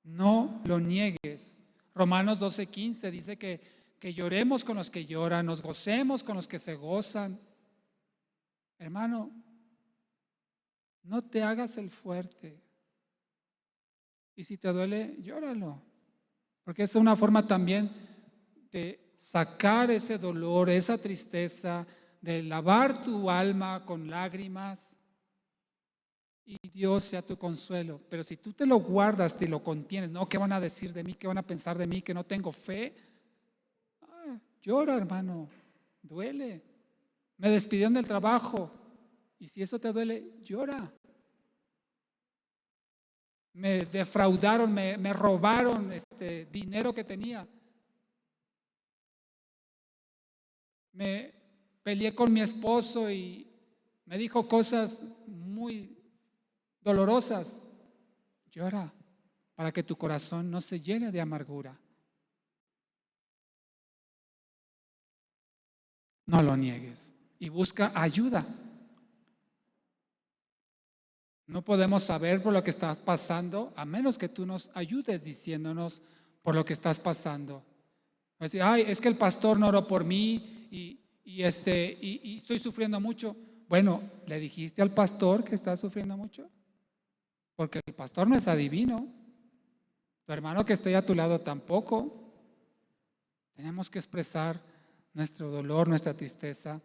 S1: No lo niegues. Romanos 12:15 dice que lloremos con los que lloran, nos gocemos con los que se gozan. Hermano, no te hagas el fuerte. Y si te duele, llóralo. Porque es una forma también de sacar ese dolor, esa tristeza, de lavar tu alma con lágrimas y Dios sea tu consuelo. Pero si tú te lo guardas, te lo contienes, no, ¿qué van a decir de mí? ¿Qué van a pensar de mí? Que no tengo fe. Llora, hermano, duele. Me despidieron del trabajo y si eso te duele, llora. Me defraudaron, me robaron dinero que tenía. Me peleé con mi esposo y me dijo cosas muy dolorosas. Llora para que tu corazón no se llene de amargura. No lo niegues y busca ayuda. No podemos saber por lo que estás pasando a menos que tú nos ayudes diciéndonos por lo que estás pasando. Decir, ay, es que el pastor no oró por mí y estoy sufriendo mucho. Bueno, ¿le dijiste al pastor que está sufriendo mucho? Porque el pastor no es adivino. Tu hermano que esté a tu lado tampoco. Tenemos que expresar nuestro dolor, nuestra tristeza,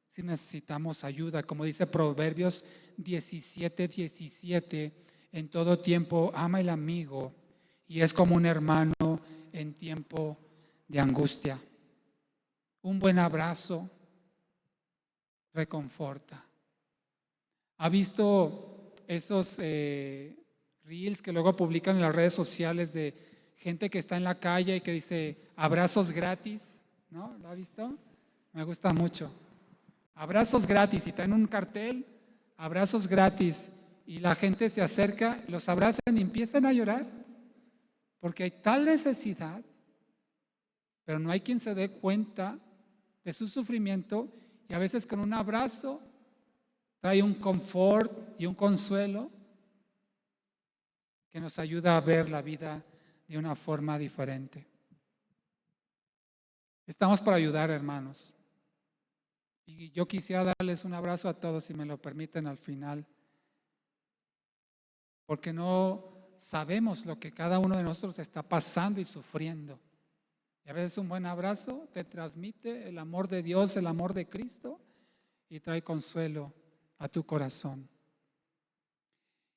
S1: si necesitamos ayuda. Como dice Proverbios 17:17, en todo tiempo ama el amigo y es como un hermano en tiempo de angustia. Un buen abrazo reconforta. ¿Ha visto esos reels que luego publican en las redes sociales de gente que está en la calle y que dice abrazos gratis? ¿No? ¿Lo ha visto? Me gusta mucho. Abrazos gratis y traen un cartel, abrazos gratis, y la gente se acerca, los abrazan y empiezan a llorar porque hay tal necesidad, pero no hay quien se dé cuenta de su sufrimiento y a veces con un abrazo trae un confort y un consuelo que nos ayuda a ver la vida de una forma diferente. Estamos para ayudar, hermanos. Y yo quisiera darles un abrazo a todos, si me lo permiten, al final. porque no sabemos lo que cada uno de nosotros está pasando y sufriendo. Y a veces un buen abrazo te transmite el amor de Dios, el amor de Cristo, y trae consuelo a tu corazón.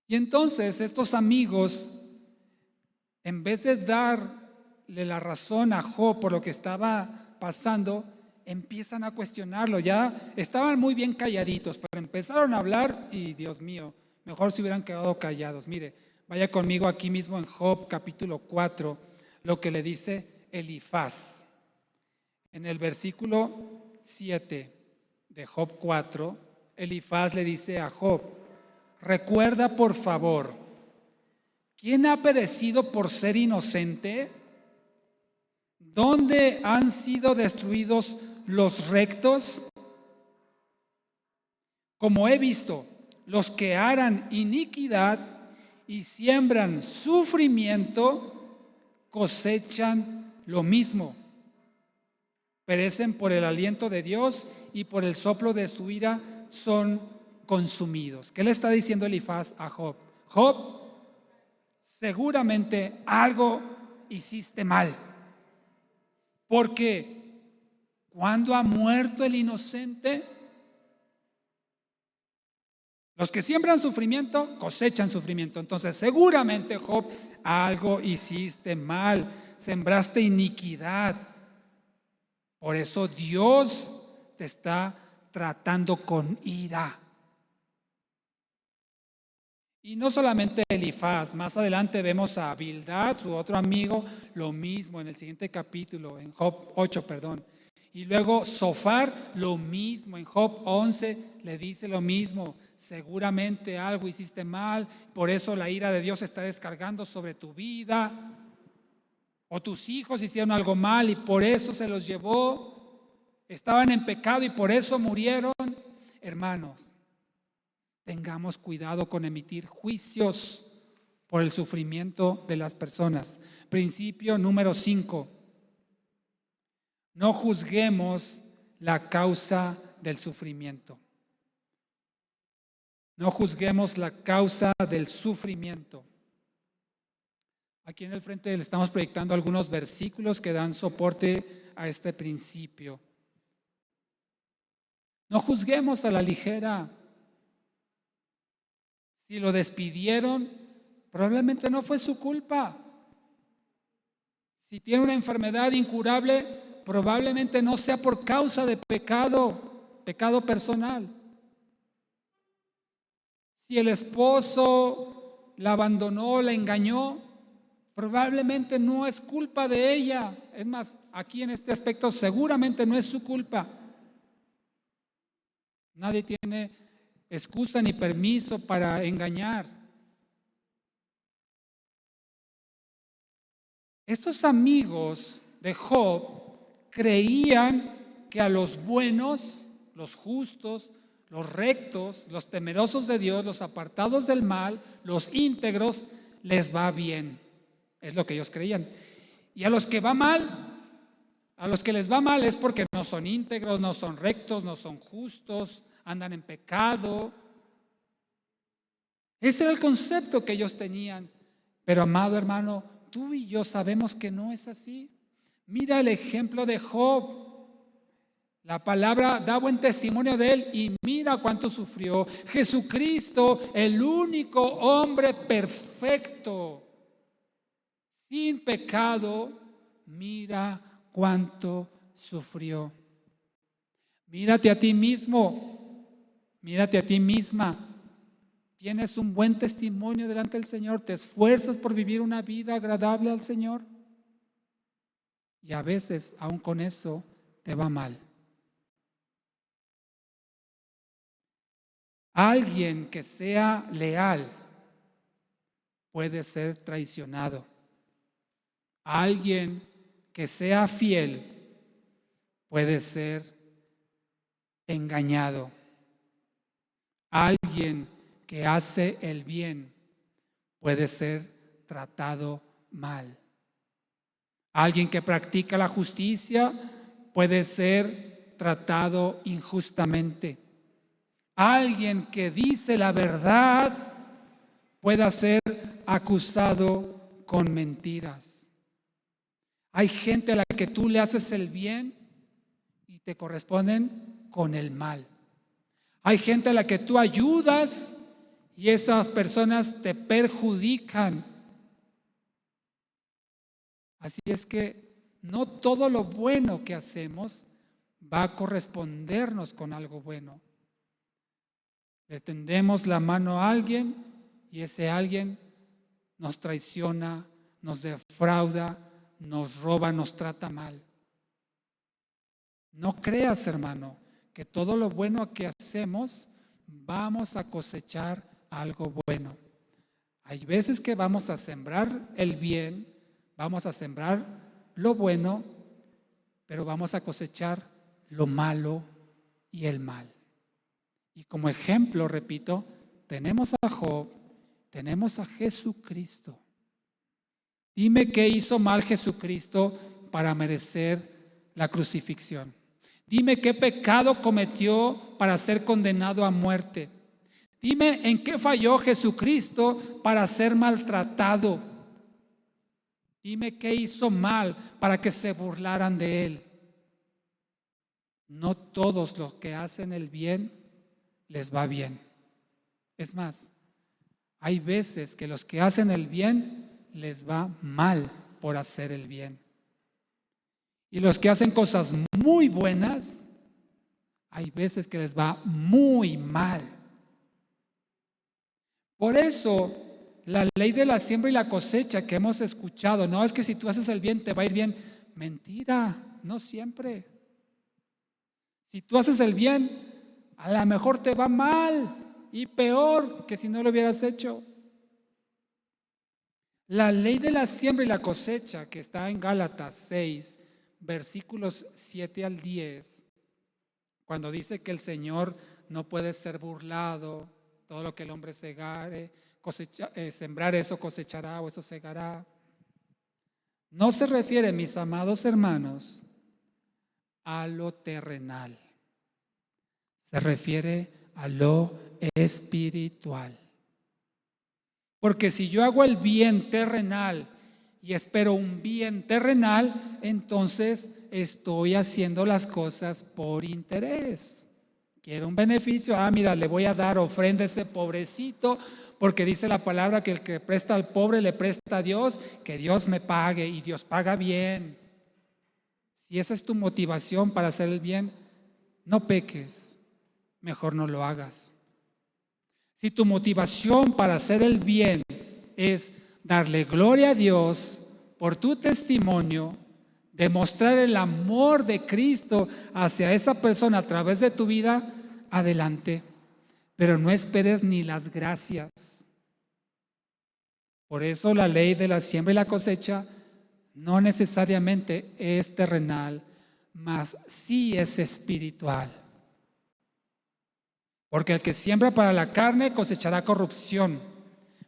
S1: Y entonces estos amigos, en vez de darle la razón a Job por lo que estaba pasando, empiezan a cuestionarlo. Ya estaban muy bien calladitos, pero empezaron a hablar y Dios mío, mejor se hubieran quedado callados. Mire, vaya conmigo aquí mismo en Job capítulo 4, lo que le dice Elifaz. En el versículo 7 de Job 4, Elifaz le dice a Job: recuerda por favor, ¿quién ha perecido por ser inocente? ¿Dónde han sido destruidos los rectos? Como he visto, los que harán iniquidad y siembran sufrimiento, cosechan lo mismo. Perecen por el aliento de Dios y por el soplo de su ira son consumidos. ¿Qué le está diciendo Elifaz a Job? Job, seguramente algo hiciste mal, porque cuando ha muerto el inocente, los que siembran sufrimiento cosechan sufrimiento. Entonces, seguramente, Job, algo hiciste mal, sembraste iniquidad. Por eso Dios te está tratando con ira. Y no solamente Elifaz, más adelante vemos a Bildad, su otro amigo, lo mismo en el siguiente capítulo, en Job 8, perdón. Y luego Zofar, lo mismo, en Job 11 le dice lo mismo: seguramente algo hiciste mal, por eso la ira de Dios está descargando sobre tu vida. O tus hijos hicieron algo mal y por eso se los llevó, estaban en pecado y por eso murieron. Hermanos, tengamos cuidado con emitir juicios por el sufrimiento de las personas. Principio número 5. No juzguemos la causa del sufrimiento. No juzguemos la causa del sufrimiento. Aquí en el frente le estamos proyectando algunos versículos que dan soporte a este principio. No juzguemos a la ligera. Si lo despidieron, probablemente no fue su culpa. Si tiene una enfermedad incurable, probablemente no sea por causa de pecado personal. Si el esposo la abandonó, la engañó, probablemente no es culpa de ella. Es más, aquí en este aspecto seguramente no es su culpa. Nadie tiene excusa ni permiso para engañar. Estos amigos de Job creían que a los buenos, los justos, los rectos, los temerosos de Dios, los apartados del mal, los íntegros, les va bien. Es lo que ellos creían. Y a los que va mal, a los que les va mal es porque no son íntegros, no son rectos, no son justos, andan en pecado. Ese era el concepto que ellos tenían. Pero amado hermano, tú y yo sabemos que no es así. Mira el ejemplo de Job. La palabra da buen testimonio de él y mira cuánto sufrió. Jesucristo, el único hombre perfecto, sin pecado, mira cuánto sufrió. Mírate a ti mismo, mírate a ti misma. ¿Tienes un buen testimonio delante del Señor? ¿Te esfuerzas por vivir una vida agradable al Señor? Y a veces, aún con eso, te va mal. Alguien que sea leal puede ser traicionado. Alguien que sea fiel puede ser engañado. Alguien que hace el bien puede ser tratado mal. Alguien que practica la justicia puede ser tratado injustamente. Alguien que dice la verdad pueda ser acusado con mentiras. Hay gente a la que tú le haces el bien y te corresponden con el mal. Hay gente a la que tú ayudas y esas personas te perjudican. Así es que no todo lo bueno que hacemos va a correspondernos con algo bueno. Le tendemos la mano a alguien y ese alguien nos traiciona, nos defrauda, nos roba, nos trata mal. No creas, hermano, que todo lo bueno que hacemos vamos a cosechar algo bueno. Hay veces que vamos a sembrar el bien, vamos a sembrar lo bueno, pero vamos a cosechar lo malo y el mal. Y como ejemplo, repito, tenemos a Job, tenemos a Jesucristo. Dime qué hizo mal Jesucristo para merecer la crucifixión. Dime qué pecado cometió para ser condenado a muerte. Dime en qué falló Jesucristo para ser maltratado. Dime qué hizo mal para que se burlaran de él. No todos los que hacen el bien les va bien. Es más, hay veces que los que hacen el bien les va mal por hacer el bien. Y los que hacen cosas muy buenas, hay veces que les va muy mal. Por eso, la ley de la siembra y la cosecha que hemos escuchado, no es que si tú haces el bien te va a ir bien. Mentira, no siempre. Si tú haces el bien, a lo mejor te va mal y peor que si no lo hubieras hecho. La ley de la siembra y la cosecha que está en Gálatas 6, versículos 7 al 10, cuando dice que el Señor no puede ser burlado, todo lo que el hombre segare, sembrar eso cosechará o eso segará. No se refiere, mis amados hermanos, a lo terrenal. Se refiere a lo espiritual. Porque si yo hago el bien terrenal y espero un bien terrenal, entonces estoy haciendo las cosas por interés. Quiero un beneficio. Mira, le voy a dar ofrenda a ese pobrecito, porque dice la palabra que el que presta al pobre le presta a Dios, que Dios me pague y Dios paga bien. Si esa es tu motivación para hacer el bien, no peques, mejor no lo hagas. Si tu motivación para hacer el bien es darle gloria a Dios por tu testimonio, demostrar el amor de Cristo hacia esa persona a través de tu vida, adelante. Pero no esperes ni las gracias. Por eso la ley de la siembra y la cosecha no necesariamente es terrenal, mas sí es espiritual. Porque el que siembra para la carne cosechará corrupción,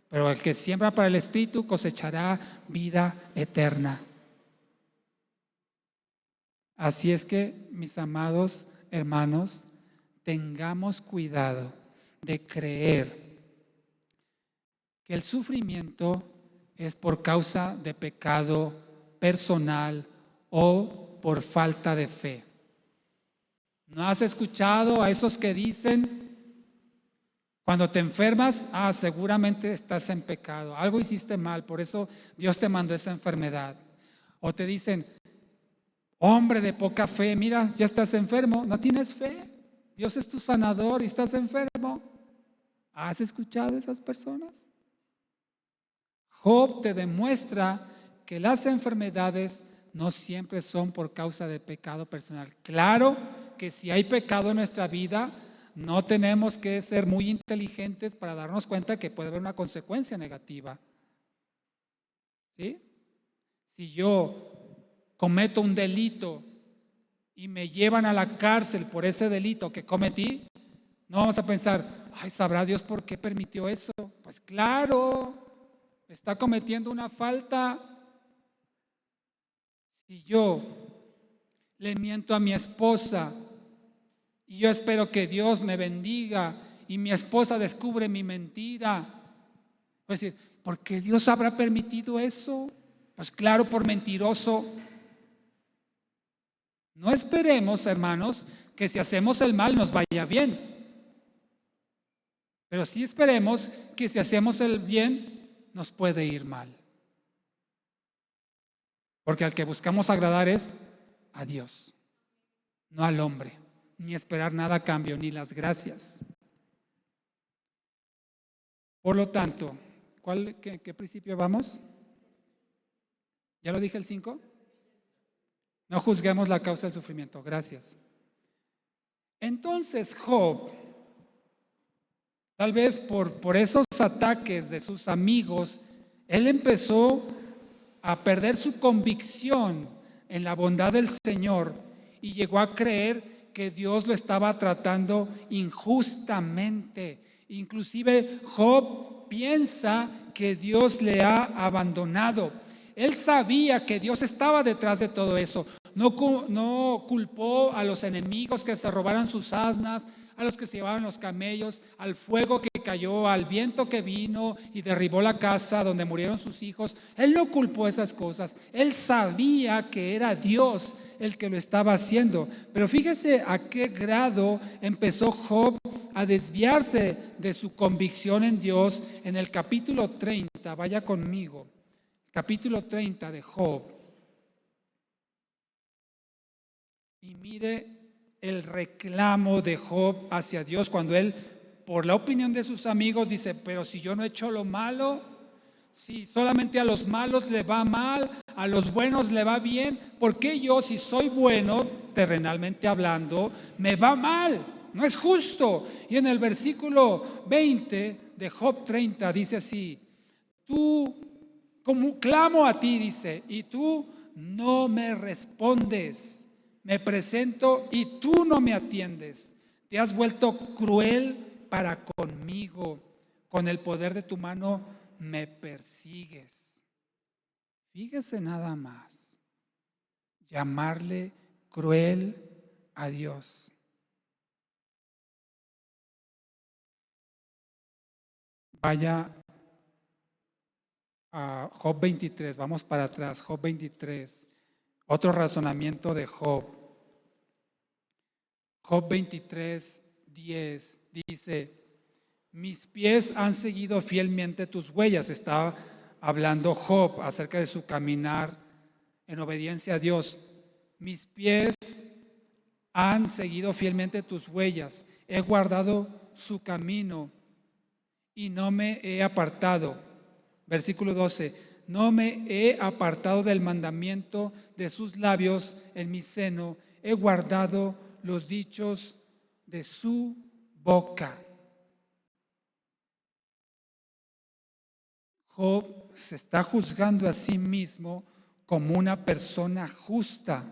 S1: pero el que siembra para el espíritu cosechará vida eterna. Así es que, mis amados hermanos, tengamos cuidado de creer que el sufrimiento es por causa de pecado personal o por falta de fe. ¿No has escuchado a esos que dicen, cuando te enfermas, seguramente estás en pecado, algo hiciste mal, por eso Dios te mandó esa enfermedad? O te dicen, hombre de poca fe, mira, ya estás enfermo, no tienes fe, Dios es tu sanador y estás enfermo. ¿Has escuchado a esas personas? Job te demuestra que las enfermedades no siempre son por causa de pecado personal. Claro que si hay pecado en nuestra vida, no tenemos que ser muy inteligentes para darnos cuenta que puede haber una consecuencia negativa. ¿Sí? Si yo cometo un delito y me llevan a la cárcel por ese delito que cometí, no vamos a pensar, ¿sabrá Dios por qué permitió eso? Pues claro, está cometiendo una falta. Si yo le miento a mi esposa y yo espero que Dios me bendiga y mi esposa descubre mi mentira, Puedes decir, ¿por qué Dios habrá permitido eso? Pues claro, por mentiroso. No esperemos, hermanos, que si hacemos el mal nos vaya bien. Pero sí esperemos que si hacemos el bien nos puede ir mal. Porque al que buscamos agradar es a Dios, no al hombre, ni esperar nada a cambio, ni las gracias. Por lo tanto, ¿qué principio vamos? ¿Ya lo dije el 5? No juzguemos la causa del sufrimiento. Gracias. Entonces Job, tal vez por esos ataques de sus amigos, él empezó a perder su convicción en la bondad del Señor y llegó a creer que Dios lo estaba tratando injustamente. Inclusive Job piensa que Dios le ha abandonado. Él sabía que Dios estaba detrás de todo eso. No culpó a los enemigos que se robaran sus asnas, a los que se llevaban los camellos, al fuego que cayó, al viento que vino y derribó la casa donde murieron sus hijos. Él no culpó esas cosas. Él sabía que era Dios el que lo estaba haciendo. Pero fíjese a qué grado empezó Job a desviarse de su convicción en Dios en el capítulo 30. Vaya conmigo. Capítulo 30 de Job. Y mire el reclamo de Job hacia Dios cuando él, por la opinión de sus amigos, dice, pero si yo no he hecho lo malo, si solamente a los malos le va mal, a los buenos le va bien, ¿por qué yo, si soy bueno, terrenalmente hablando, me va mal? No es justo. Y en el versículo 20 de Job 30 dice así, tú, como clamo a ti, dice, y tú no me respondes. Me presento y tú no me atiendes. Te has vuelto cruel para conmigo. Con el poder de tu mano me persigues. Fíjese nada más. Llamarle cruel a Dios. Vaya a Job 23. Vamos para atrás. Job 23. Otro razonamiento de Job. Job 23, 10 dice, mis pies han seguido fielmente tus huellas. Está hablando Job acerca de su caminar en obediencia a Dios. Mis pies han seguido fielmente tus huellas. He guardado su camino y no me he apartado. Versículo 12. No me he apartado del mandamiento de sus labios en mi seno. He guardado los dichos de su boca. Job se está juzgando a sí mismo como una persona justa.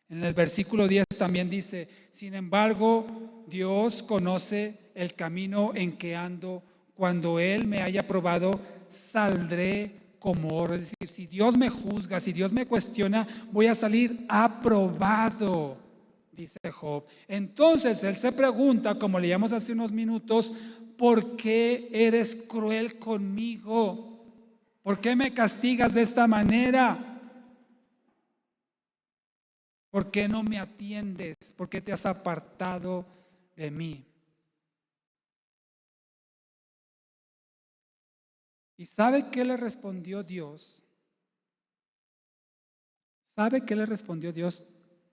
S1: En el versículo 10 también dice, sin embargo, Dios conoce el camino en que ando. Cuando Él me haya probado, saldré como oro. Es decir, si Dios me juzga, si Dios me cuestiona, voy a salir aprobado, dice Job. Entonces él se pregunta, como leíamos hace unos minutos, ¿por qué eres cruel conmigo? ¿Por qué me castigas de esta manera? ¿Por qué no me atiendes? ¿Por qué te has apartado de mí? ¿Y sabe qué le respondió Dios? ¿Sabe qué le respondió Dios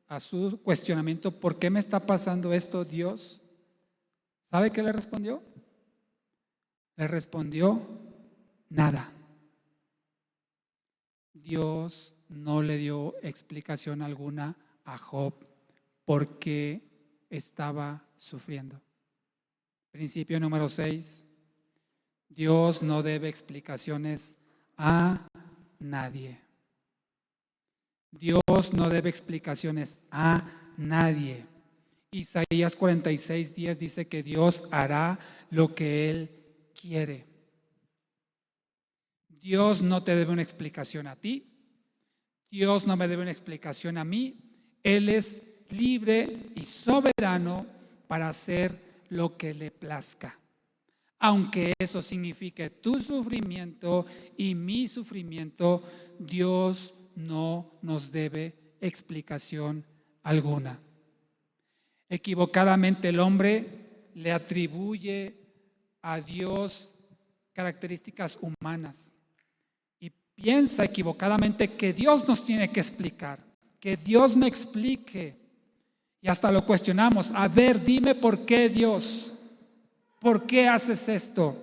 S1: a su cuestionamiento? ¿Por qué me está pasando esto, Dios? ¿Sabe qué le respondió? Le respondió nada. Dios no le dio explicación alguna a Job por qué estaba sufriendo. Principio número 6. Dios no debe explicaciones a nadie. Dios no debe explicaciones a nadie. Isaías 46:10 dice que Dios hará lo que Él quiere. Dios no te debe una explicación a ti. Dios no me debe una explicación a mí. Él es libre y soberano para hacer lo que le plazca. Aunque eso signifique tu sufrimiento y mi sufrimiento, Dios no nos debe explicación alguna. Equivocadamente el hombre le atribuye a Dios características humanas y piensa equivocadamente que Dios nos tiene que explicar, que Dios me explique. Y hasta lo cuestionamos. A ver, dime por qué, Dios. ¿Por qué haces esto?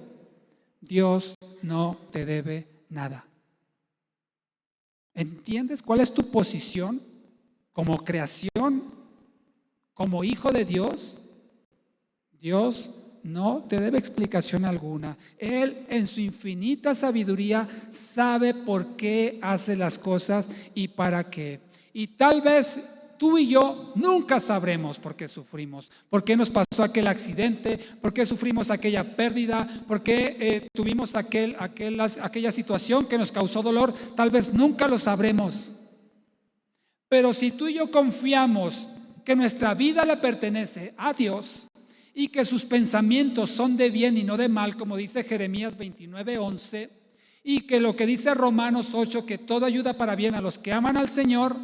S1: Dios no te debe nada. ¿Entiendes cuál es tu posición como creación, como hijo de Dios? Dios no te debe explicación alguna. Él en su infinita sabiduría sabe por qué hace las cosas y para qué. Y tal vez tú y yo nunca sabremos por qué sufrimos, por qué nos pasó aquel accidente, por qué sufrimos aquella pérdida, por qué tuvimos aquella situación que nos causó dolor. Tal vez nunca lo sabremos. Pero si tú y yo confiamos que nuestra vida le pertenece a Dios y que sus pensamientos son de bien y no de mal, como dice Jeremías 29:11, y que lo que dice Romanos 8, que todo ayuda para bien a los que aman al Señor,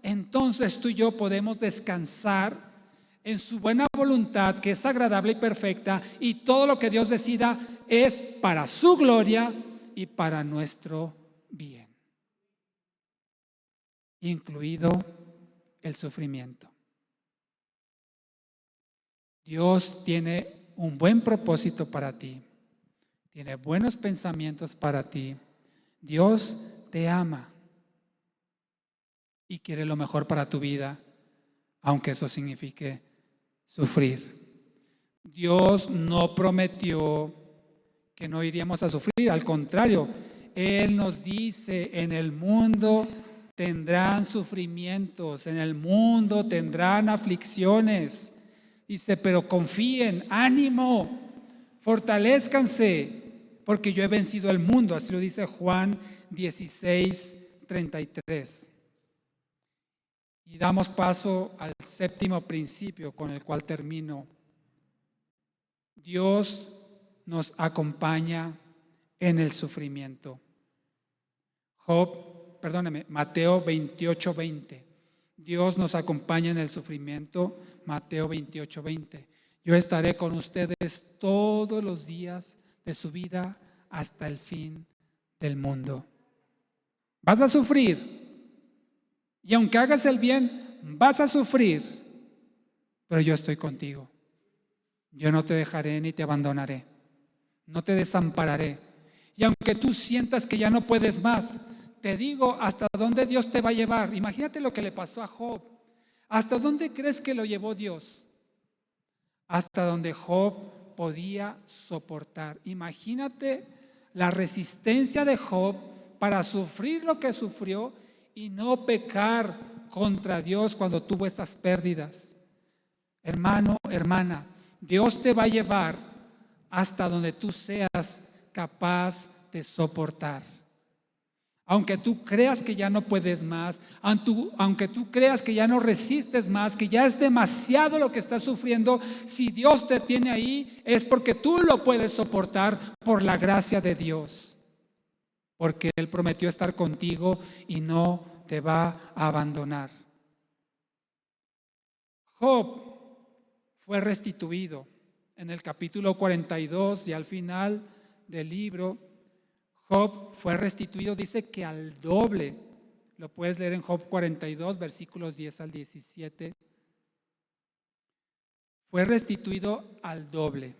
S1: entonces tú y yo podemos descansar en su buena voluntad, que es agradable y perfecta, y todo lo que Dios decida es para su gloria y para nuestro bien, incluido el sufrimiento. Dios tiene un buen propósito para ti, tiene buenos pensamientos para ti. Dios te ama y quiere lo mejor para tu vida, aunque eso signifique sufrir. Dios no prometió que no iríamos a sufrir, al contrario, Él nos dice: en el mundo tendrán sufrimientos, en el mundo tendrán aflicciones. Dice, pero confíen, ánimo, fortalézcanse, porque yo he vencido el mundo. Así lo dice Juan 16:33. Y damos paso al séptimo principio con el cual termino. Dios nos acompaña en el sufrimiento. Mateo 28:20. Dios nos acompaña en el sufrimiento. Mateo 28:20. Yo estaré con ustedes todos los días de su vida hasta el fin del mundo. Vas a sufrir. Y aunque hagas el bien, vas a sufrir. Pero yo estoy contigo. Yo no te dejaré ni te abandonaré. No te desampararé. Y aunque tú sientas que ya no puedes más, te digo hasta dónde Dios te va a llevar. Imagínate lo que le pasó a Job. ¿Hasta dónde crees que lo llevó Dios? Hasta donde Job podía soportar. Imagínate la resistencia de Job para sufrir lo que sufrió y no pecar contra Dios cuando tuvo esas pérdidas. Hermano, hermana, Dios te va a llevar hasta donde tú seas capaz de soportar. Aunque tú creas que ya no puedes más, aunque tú creas que ya no resistes más, que ya es demasiado lo que estás sufriendo, si Dios te tiene ahí es porque tú lo puedes soportar por la gracia de Dios. Porque Él prometió estar contigo y no te va a abandonar. Job fue restituido en el capítulo 42 y al final del libro. Job fue restituido, dice que al doble. Lo puedes leer en Job 42, versículos 10 al 17. Fue restituido al doble.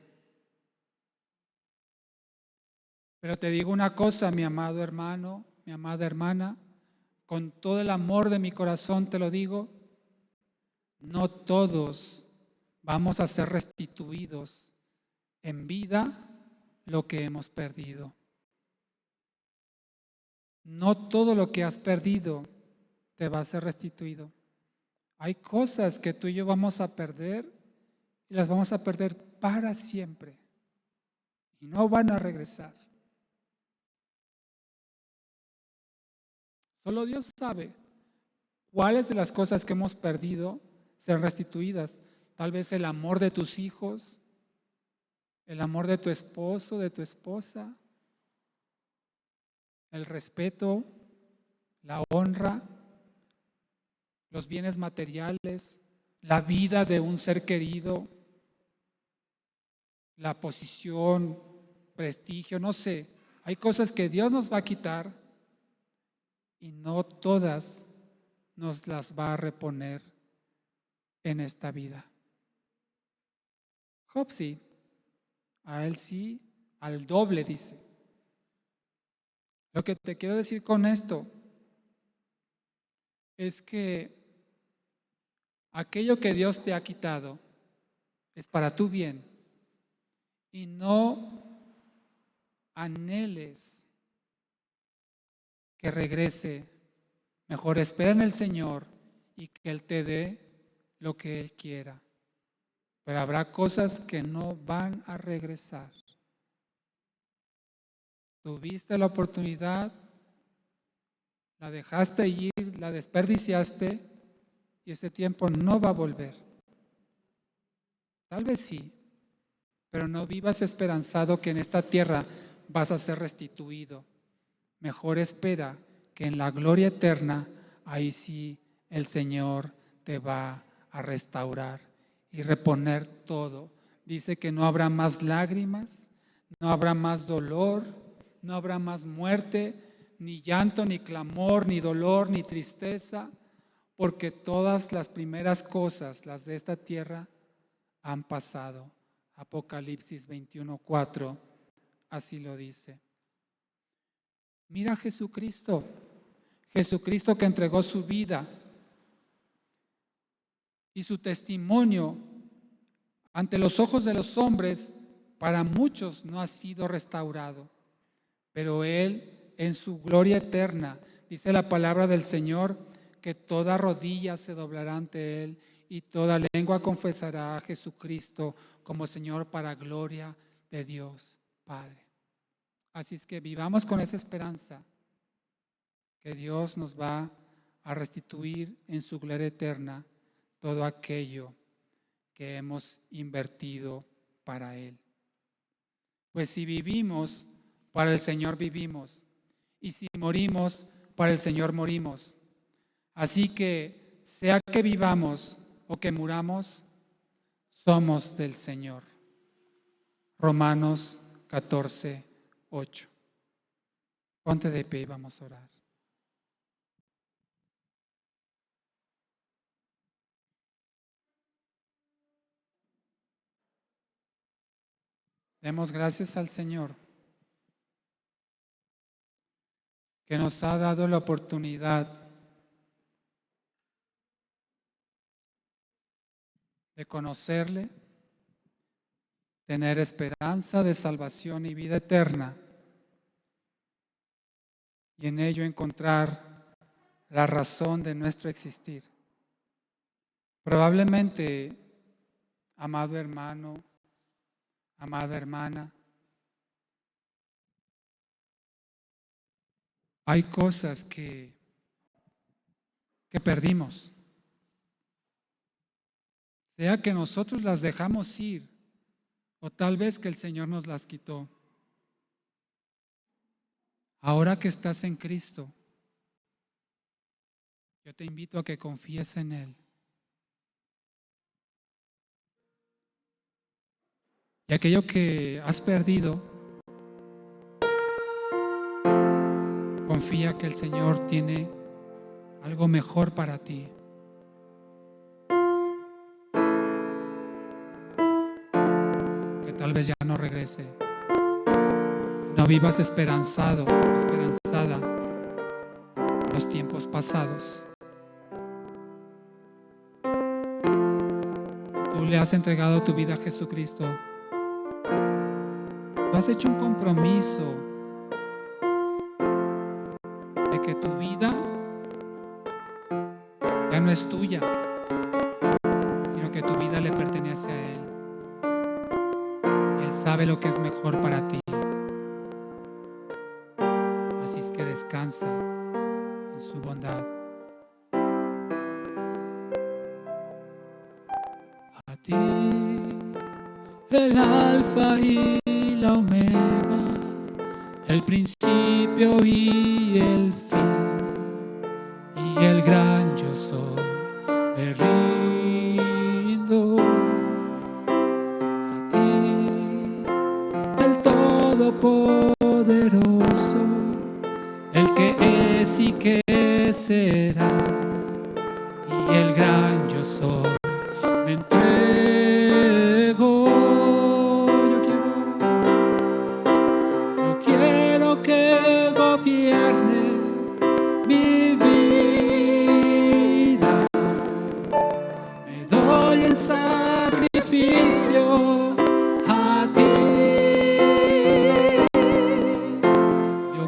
S1: Pero te digo una cosa, mi amado hermano, mi amada hermana, con todo el amor de mi corazón te lo digo, no todos vamos a ser restituidos en vida lo que hemos perdido. No todo lo que has perdido te va a ser restituido. Hay cosas que tú y yo vamos a perder y las vamos a perder para siempre y no van a regresar. Solo Dios sabe cuáles de las cosas que hemos perdido serán restituidas. Tal vez el amor de tus hijos, el amor de tu esposo, de tu esposa, el respeto, la honra, los bienes materiales, la vida de un ser querido, la posición, prestigio, no sé. Hay cosas que Dios nos va a quitar y no todas nos las va a reponer en esta vida. Job sí, a él sí, al doble dice. Lo que te quiero decir con esto es que aquello que Dios te ha quitado es para tu bien y no anheles que regrese. Mejor espera en el Señor y que Él te dé lo que Él quiera. Pero habrá cosas que no van a regresar. Tuviste la oportunidad, la dejaste ir, la desperdiciaste y ese tiempo no va a volver. Tal vez sí, pero no vivas esperanzado que en esta tierra vas a ser restituido. Mejor espera que en la gloria eterna, ahí sí el Señor te va a restaurar y reponer todo. Dice que no habrá más lágrimas, no habrá más dolor, no habrá más muerte, ni llanto, ni clamor, ni dolor, ni tristeza, porque todas las primeras cosas, las de esta tierra, han pasado. Apocalipsis 21:4, así lo dice. Mira a Jesucristo, Jesucristo que entregó su vida y su testimonio ante los ojos de los hombres, para muchos no ha sido restaurado, pero Él en su gloria eterna, dice la palabra del Señor, que toda rodilla se doblará ante Él y toda lengua confesará a Jesucristo como Señor para gloria de Dios Padre. Así es que vivamos con esa esperanza que Dios nos va a restituir en su gloria eterna todo aquello que hemos invertido para Él. Pues si vivimos, para el Señor vivimos, y si morimos, para el Señor morimos. Así que, sea que vivamos o que muramos, somos del Señor. Romanos 14:8. Ponte de pie y vamos a orar. Demos gracias al Señor que nos ha dado la oportunidad de conocerle, tener esperanza de salvación y vida eterna, y en ello encontrar la razón de nuestro existir. Probablemente, amado hermano, amada hermana, hay cosas que perdimos, sea que nosotros las dejamos ir o tal vez que el Señor nos las quitó. Ahora que estás en Cristo, yo te invito a que confíes en Él. Y aquello que has perdido, confía que el Señor tiene algo mejor para ti. Que tal vez ya no regrese. No vivas esperanzado, esperanzada en los tiempos pasados. Si tú le has entregado tu vida a Jesucristo, tú has hecho un compromiso de que tu vida ya no es tuya, sino que tu vida le pertenece a Él. Y Él sabe lo que es mejor para ti. Así es que descansa en su bondad. A ti el alfa y la omega, el principio y el fin, y el gran yo soy. Me rindo a ti, el Todopoderoso, el que es y que será, y el gran yo soy. Me entrego, yo quiero que gobiernes mi vida. Me doy en sacrificio a ti. Yo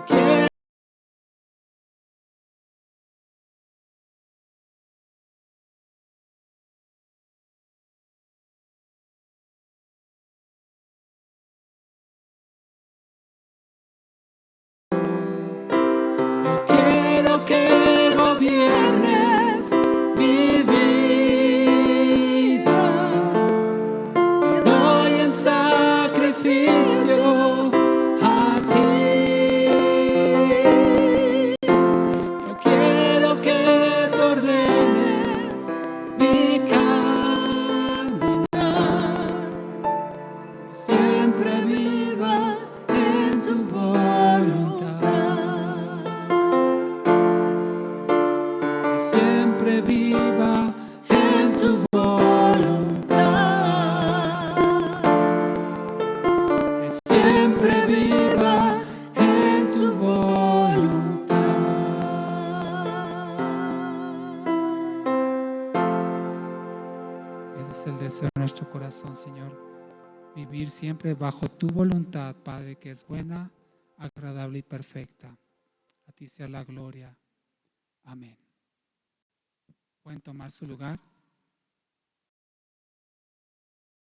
S1: quiero que gobiernes mi vida. Me doy en sacrificio a ti. Yo quiero que tú ordenes mi caminar, siempre viva en tu voluntad, siempre viva en tu voluntad, siempre viva en tu voluntad. Ese es el deseo de nuestro corazón, Señor. Vivir siempre bajo tu voluntad, Padre, que es buena, agradable y perfecta. A ti sea la gloria. Amén. Pueden tomar su lugar.